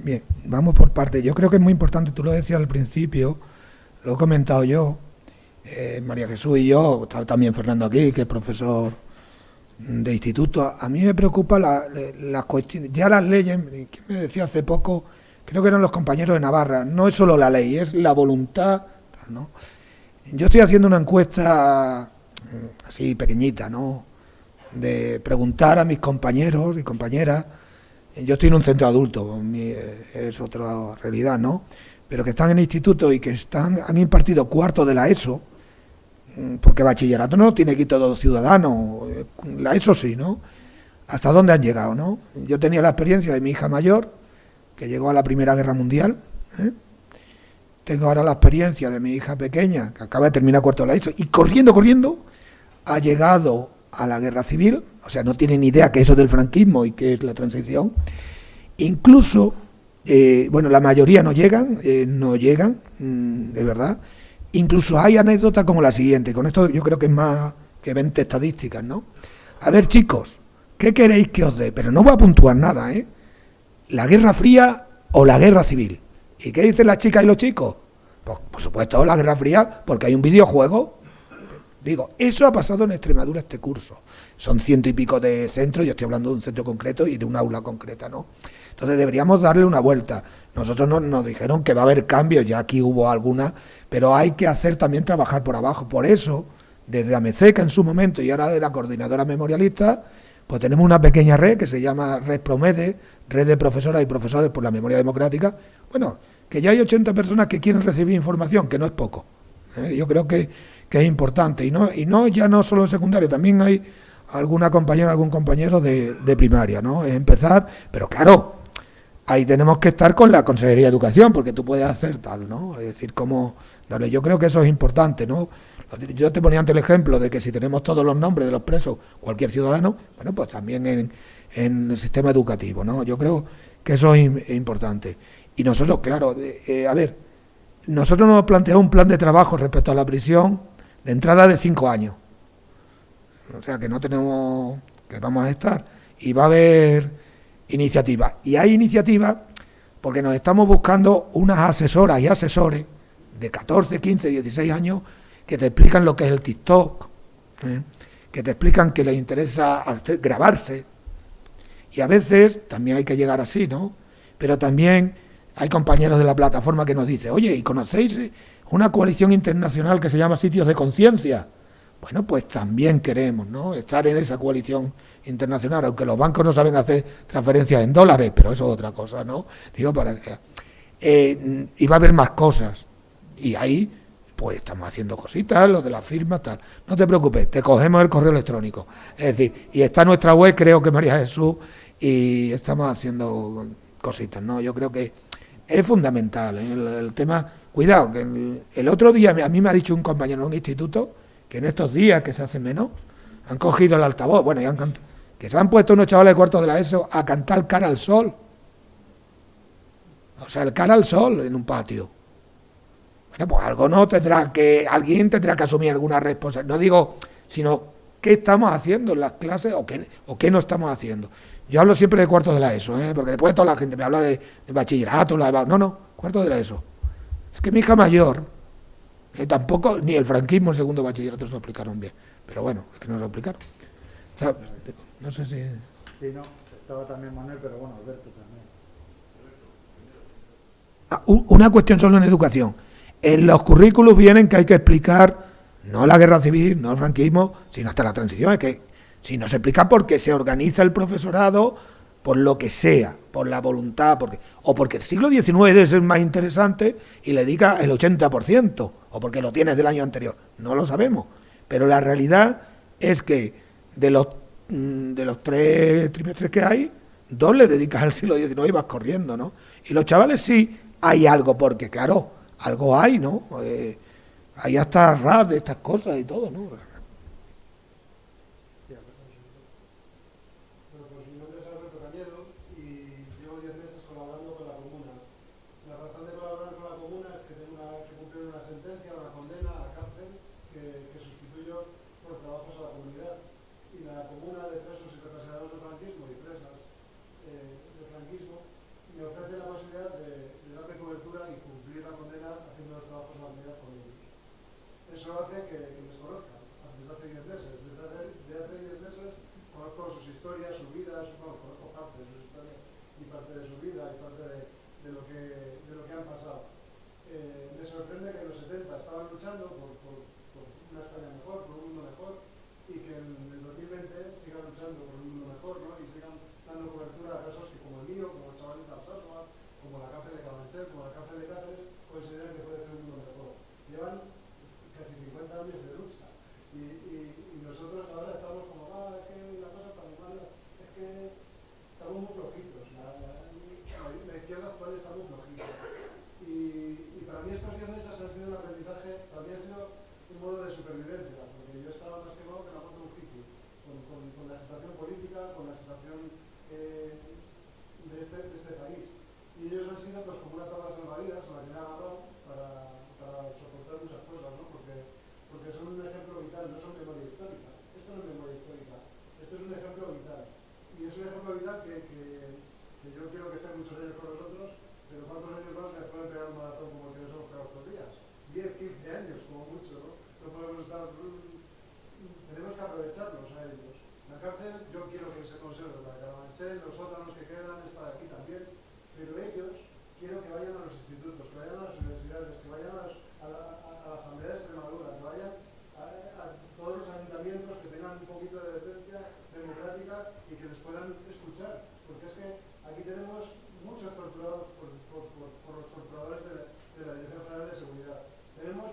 Bien, vamos por partes. Yo creo que es muy importante, tú lo decías al principio, lo he comentado yo, María Jesús y yo, está también Fernando aquí, que es profesor de instituto. A mí me preocupa la cuestión, ya las leyes, ¿quién me decía hace poco? Creo que eran los compañeros de Navarra, no es solo la ley, es la voluntad, ¿no? Yo estoy haciendo una encuesta así pequeñita, ¿no? De preguntar a mis compañeros y compañeras. Yo estoy en un centro adulto, es otra realidad, ¿no? Pero que están en instituto y que han impartido cuarto de la ESO, porque bachillerato no tiene que ir todo ciudadano, la ESO sí, ¿no? ¿Hasta dónde han llegado, no? Yo tenía la experiencia de mi hija mayor, que llegó a la Primera Guerra Mundial, ¿eh? Tengo ahora la experiencia de mi hija pequeña, que acaba de terminar cuarto de la ESO, y corriendo, ha llegado a la guerra civil, o sea, no tienen ni idea qué es eso del franquismo y qué es la transición. Incluso, la mayoría no llegan, de verdad. Incluso hay anécdotas como la siguiente, con esto yo creo que es más que 20 estadísticas, ¿no? A ver, chicos, ¿qué queréis que os dé? Pero no voy a puntuar nada, ¿eh? ¿La Guerra Fría o la Guerra Civil? ¿Y qué dicen las chicas y los chicos? Pues, por supuesto, la Guerra Fría, porque hay un videojuego. Digo, eso ha pasado en Extremadura este curso. Son 100 y pico de centros, yo estoy hablando de un centro concreto y de un aula concreta, ¿no? Entonces deberíamos darle una vuelta. Nosotros nos dijeron que va a haber cambios, ya aquí hubo algunas, pero hay que hacer también trabajar por abajo. Por eso, desde AMECECA en su momento y ahora de la Coordinadora Memorialista, pues tenemos una pequeña red que se llama Red Promede, Red de Profesoras y Profesores por la Memoria Democrática. Bueno, que ya hay 80 personas que quieren recibir información, que no es poco. Yo creo que es importante, y no ya no solo en secundario, también hay alguna compañera, algún compañero de primaria, ¿no? Es empezar, pero claro, ahí tenemos que estar con la Consejería de Educación, porque tú puedes hacer tal, ¿no? Es decir, cómo darle. Yo creo que eso es importante, ¿no? Yo te ponía ante el ejemplo de que si tenemos todos los nombres de los presos, cualquier ciudadano, bueno, pues también en el sistema educativo, ¿no? Yo creo que eso es importante. Y nosotros, claro, nosotros nos hemos planteado un plan de trabajo respecto a la prisión de entrada de 5 años. O sea que no tenemos, que vamos a estar. Y va a haber iniciativas. Y hay iniciativas porque nos estamos buscando unas asesoras y asesores de 14, 15, 16 años que te explican lo que es el TikTok, que te explican que les interesa grabarse. Y a veces también hay que llegar así, ¿no? Pero también hay compañeros de la plataforma que nos dicen, oye, ¿y conocéis una coalición internacional que se llama Sitios de Conciencia? Bueno, pues también queremos, ¿no? Estar en esa coalición internacional, aunque los bancos no saben hacer transferencias en dólares, pero eso es otra cosa, ¿no? Digo, para que y va a haber más cosas. Y ahí, pues estamos haciendo cositas, lo de la firma, tal. No te preocupes, te cogemos el correo electrónico. Es decir, y está nuestra web, creo que María Jesús, y estamos haciendo cositas, ¿no? Yo creo que es fundamental, ¿eh? El tema. Cuidado, que el otro día a mí me ha dicho un compañero de un instituto que en estos días que se hacen menos, han cogido el altavoz, bueno, que se han puesto unos chavales de cuarto de la ESO a cantar Cara al Sol. O sea, el Cara al Sol en un patio. Bueno, pues alguien tendrá que asumir alguna responsabilidad. No digo, sino qué estamos haciendo en las clases o qué no estamos haciendo. Yo hablo siempre de cuarto de la ESO, porque después toda la gente me habla de bachillerato, no, cuarto de la ESO. Es que mi hija mayor, tampoco, ni el franquismo en segundo bachillerato se lo explicaron bien. Pero bueno, es que no lo explicaron. O sea, no sé si... Sí, no, estaba también Manuel, pero bueno, Alberto Ah, también. una cuestión solo en educación. En los currículos vienen que hay que explicar, no la guerra civil, no el franquismo, sino hasta la transición. Es que si no se explica porque se organiza el profesorado, por lo que sea, por la voluntad, o porque el siglo XIX debe ser más interesante y le dedica el 80%, o porque lo tienes del año anterior. No lo sabemos. Pero la realidad es que de los 3 trimestres que hay, 2 le dedicas al siglo XIX y vas corriendo, ¿no? Y los chavales sí hay algo, porque claro, algo hay, ¿no? Hay hasta rap de estas cosas y todo, ¿no? me ofrece la posibilidad Carabanchel, los sótanos que quedan, es para aquí también, pero ellos quiero que vayan a los institutos, que vayan a las universidades, que vayan a la Asamblea de Extremadura, que vayan a todos los ayuntamientos que tengan un poquito de decencia democrática y que les puedan escuchar, porque es que aquí tenemos muchos torturados por los torturadores de la Dirección General de Seguridad. Tenemos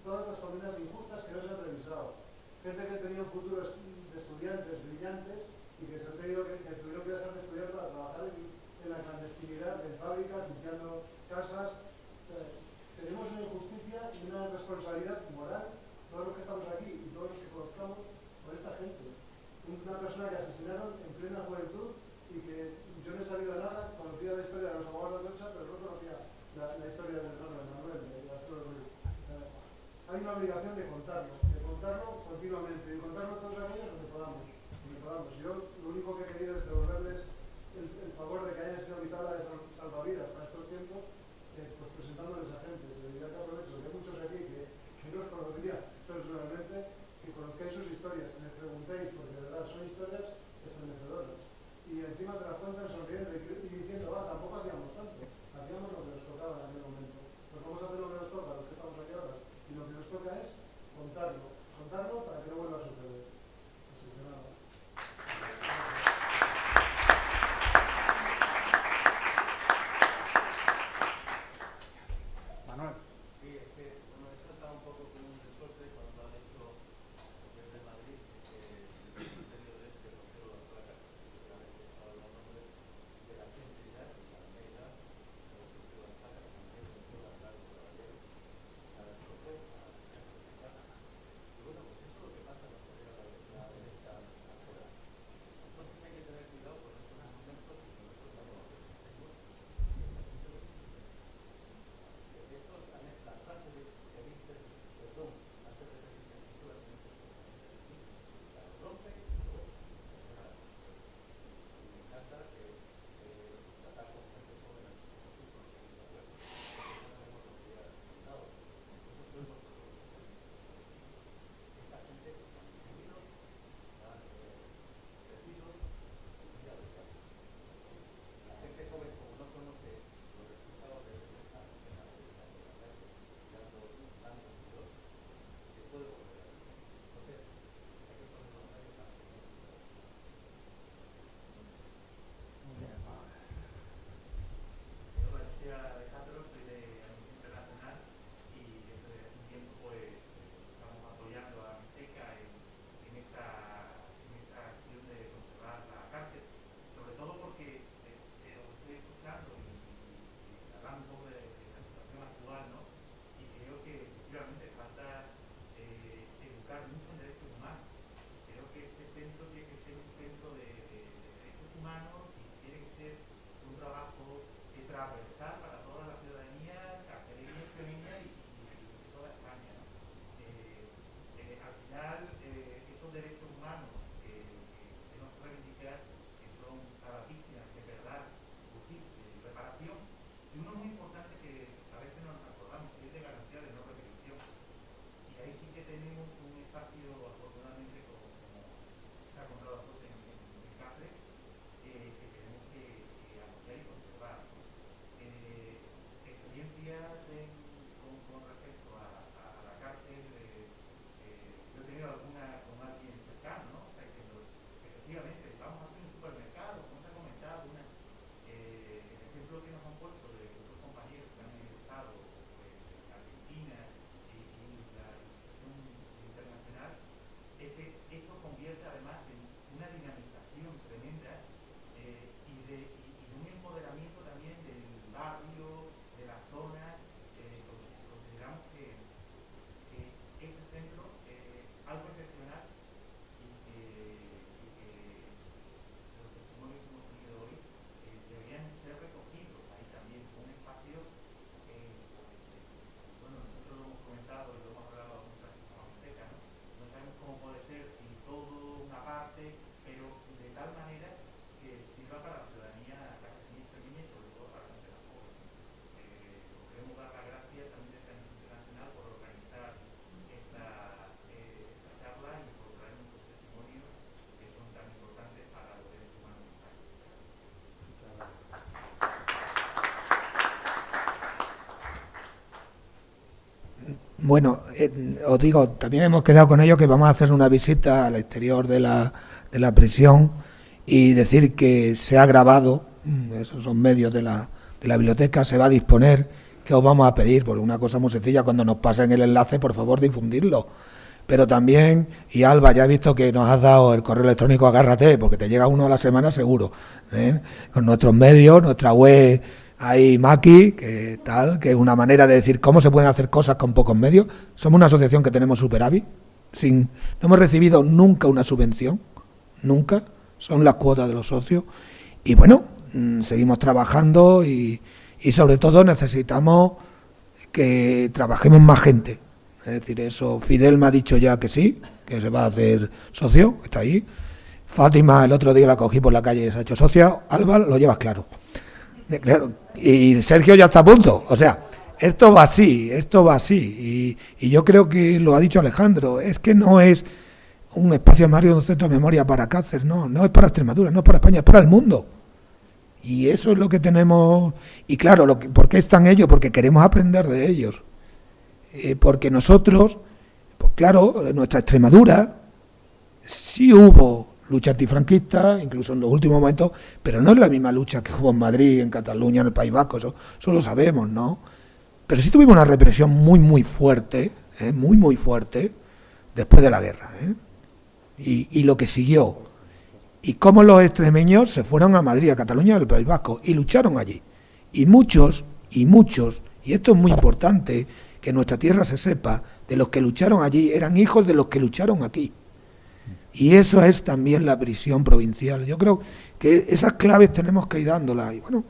todas las condenas injustas que no se han revisado. Gente que tenía un futuro de estudiantes brillantes y que se han tenido que tuvieron que dejar de estudiar para trabajar en la clandestinidad, en fábricas, limpiando casas. Tenemos una injusticia y una responsabilidad moral, todos los que estamos aquí y todos los que conozcamos, por esta gente. Una persona que asesinaron en plena juventud y que yo no he sabido nada, conocía la historia de los abogados de Ocha, pero no conocía la historia del hermano de Manuel, de Arturo Ruiz. Hay una obligación de contarlo continuamente, y contarlo todos aquellos donde podamos. Yo lo único que he querido es devolverles el favor de que hayan sido mi tabla de salvavidas para estos tiempos, pues presentándoles a gente. Ya que aprovecho, que hay muchos aquí que no os conocía personalmente, que conozcáis sus historias, que les preguntéis, porque de verdad son historias estremecedoras. Y encima te las cuentan sonriendo y diciendo, tampoco hacíamos tanto, hacíamos lo que nos tocaba en aquel momento. Pues vamos a hacer lo que nos toca, los que estamos aquí ahora. Y lo que nos toca es contarlo para que no vuelva a suceder. Bueno, os digo, también hemos quedado con ellos que vamos a hacer una visita al exterior de la prisión y decir que se ha grabado, esos son medios de la biblioteca, se va a disponer, que os vamos a pedir, por una cosa muy sencilla, cuando nos pasen el enlace, por favor, difundirlo. Pero también, y Alba, ya he visto que nos has dado el correo electrónico, agárrate, porque te llega uno a la semana seguro, ¿eh? Con nuestros medios, nuestra web, hay Maki, que es una manera de decir cómo se pueden hacer cosas con pocos medios. Somos una asociación que tenemos superávit, no hemos recibido nunca una subvención, nunca, son las cuotas de los socios, y bueno, seguimos trabajando y sobre todo necesitamos que trabajemos más gente. Es decir, eso, Fidel me ha dicho ya que sí, que se va a hacer socio, está ahí. Fátima, el otro día la cogí por la calle y se ha hecho socia. Alba, lo llevas claro. Y Sergio ya está a punto. O sea, esto va así. Y yo creo que lo ha dicho Alejandro, es que no es un espacio de memoria, un centro de memoria para Cáceres, no es para Extremadura, no es para España, es para el mundo. Y eso es lo que tenemos. Y claro, ¿por qué están ellos? Porque queremos aprender de ellos. Porque nosotros, pues claro, en nuestra Extremadura sí hubo lucha antifranquista, incluso en los últimos momentos, pero no es la misma lucha que hubo en Madrid, en Cataluña, en el País Vasco, eso lo sabemos, ¿no? Pero sí tuvimos una represión muy fuerte, muy fuerte, después de la guerra, y lo que siguió, y cómo los extremeños se fueron a Madrid, a Cataluña, al País Vasco, y lucharon allí, y muchos, y esto es muy importante, que en nuestra tierra se sepa, de los que lucharon allí, eran hijos de los que lucharon aquí. Y eso es también la prisión provincial. Yo creo que esas claves tenemos que ir dándolas. Y bueno,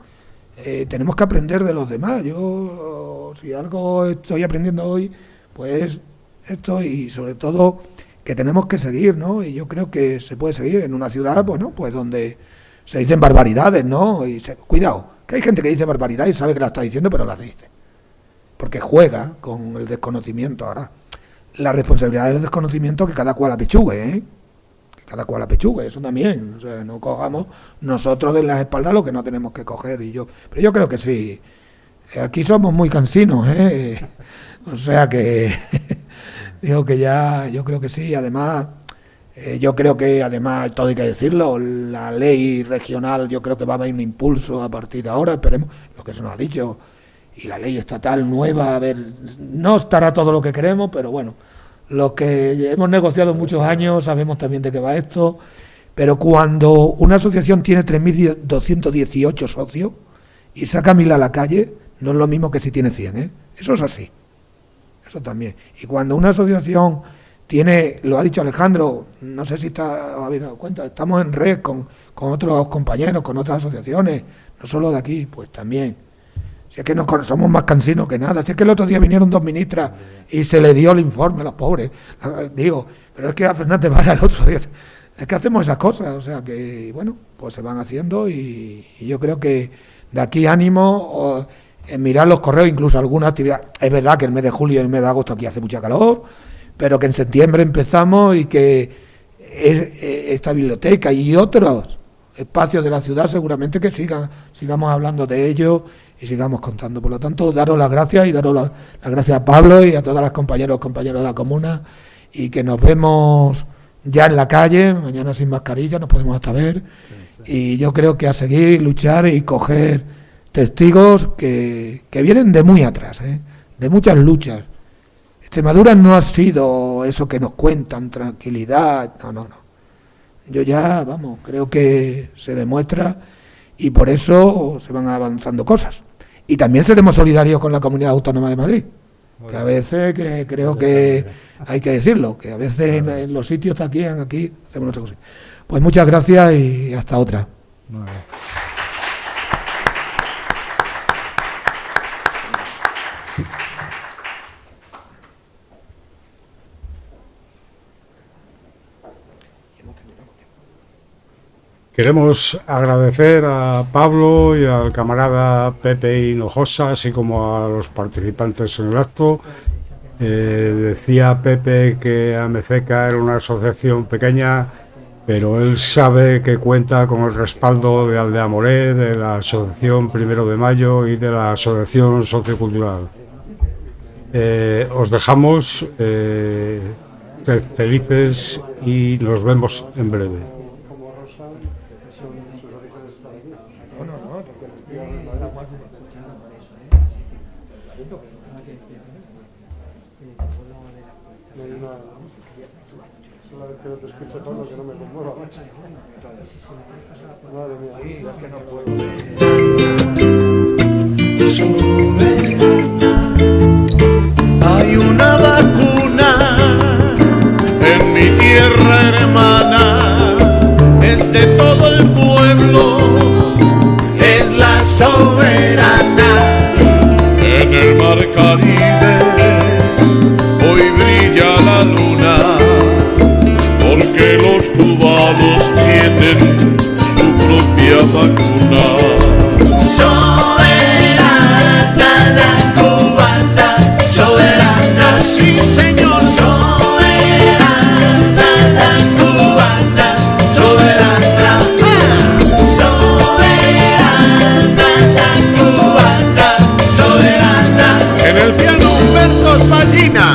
tenemos que aprender de los demás. Yo, si algo estoy aprendiendo hoy, pues esto, y sobre todo que tenemos que seguir, ¿no? Y yo creo que se puede seguir en una ciudad, bueno, pues donde se dicen barbaridades, ¿no? Cuidado, que hay gente que dice barbaridad y sabe que la está diciendo, pero las dice. Porque juega con el desconocimiento. Ahora, la responsabilidad del desconocimiento, que cada cual apechugue, que cada cual apechugue, eso también. O sea, no cojamos nosotros de las espaldas lo que no tenemos que coger. Pero yo creo que sí. Aquí somos muy cansinos, o sea que digo que ya, yo creo que sí. Además, yo creo que además, todo hay que decirlo, la ley regional, yo creo que va a haber un impulso a partir de ahora, esperemos, lo que se nos ha dicho. Y la ley estatal nueva, a ver, no estará todo lo que queremos, pero bueno, lo que hemos negociado muchos años, sabemos también de qué va esto, pero cuando una asociación tiene 3.218 socios y saca 1.000 a la calle, no es lo mismo que si tiene 100, Eso es así, eso también. Y cuando una asociación tiene, lo ha dicho Alejandro, no sé si os habéis dado cuenta, estamos en red con otros compañeros, con otras asociaciones, no solo de aquí, pues también. Si es que somos más cansinos que nada. Si es que el otro día vinieron 2 ministras y se le dio el informe a los pobres. Digo, pero es que a Fernández Vara el otro día. Es que hacemos esas cosas. O sea que, bueno, pues se van haciendo y yo creo que de aquí ánimo en mirar los correos, incluso alguna actividad. Es verdad que el mes de julio y el mes de agosto aquí hace mucha calor, pero que en septiembre empezamos y que esta biblioteca y otros espacios de la ciudad seguramente que sigamos hablando de ello y sigamos contando. Por lo tanto, daros las gracias y daros las gracias a Pablo y a todas las compañeros de la comuna, y que nos vemos ya en la calle, mañana sin mascarilla, nos podemos hasta ver, y yo creo que a seguir, luchar y coger testigos que vienen de muy atrás, de muchas luchas. Extremadura no ha sido eso que nos cuentan, tranquilidad, no. Yo ya, creo que se demuestra y por eso se van avanzando cosas. Y también seremos solidarios con la Comunidad Autónoma de Madrid, que a veces que creo que hay que decirlo, que a veces en los sitios aquí hacemos otra cosa. Pues muchas gracias y hasta otra. Queremos agradecer a Pablo y al camarada Pepe Hinojosa, así como a los participantes en el acto. Decía Pepe que Amezeca era una asociación pequeña, pero él sabe que cuenta con el respaldo de Aldea Moré, de la Asociación 1 de Mayo y de la Asociación Sociocultural. os dejamos felices y nos vemos en breve. Que no te escuche todo, que no me conmueva. Madre mía, es que no puedo. Hay una vacuna en mi tierra hermana, es de todo el pueblo, es la soberana. En el mar Caribe hoy brilla la luna, porque los cubanos tienen su propia vacuna. Soberana la cubana, soberana, sí señor. Soberana la cubana, soberana. Soberana la cubana, soberana. En el piano Humberto Spallina.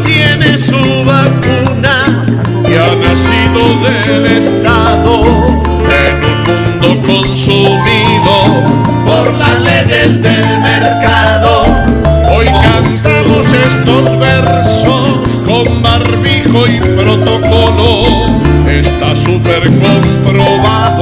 Tiene su vacuna y ha nacido del Estado en un mundo consumido por las leyes del mercado. Hoy cantamos estos versos con barbijo y protocolo, está súper comprobado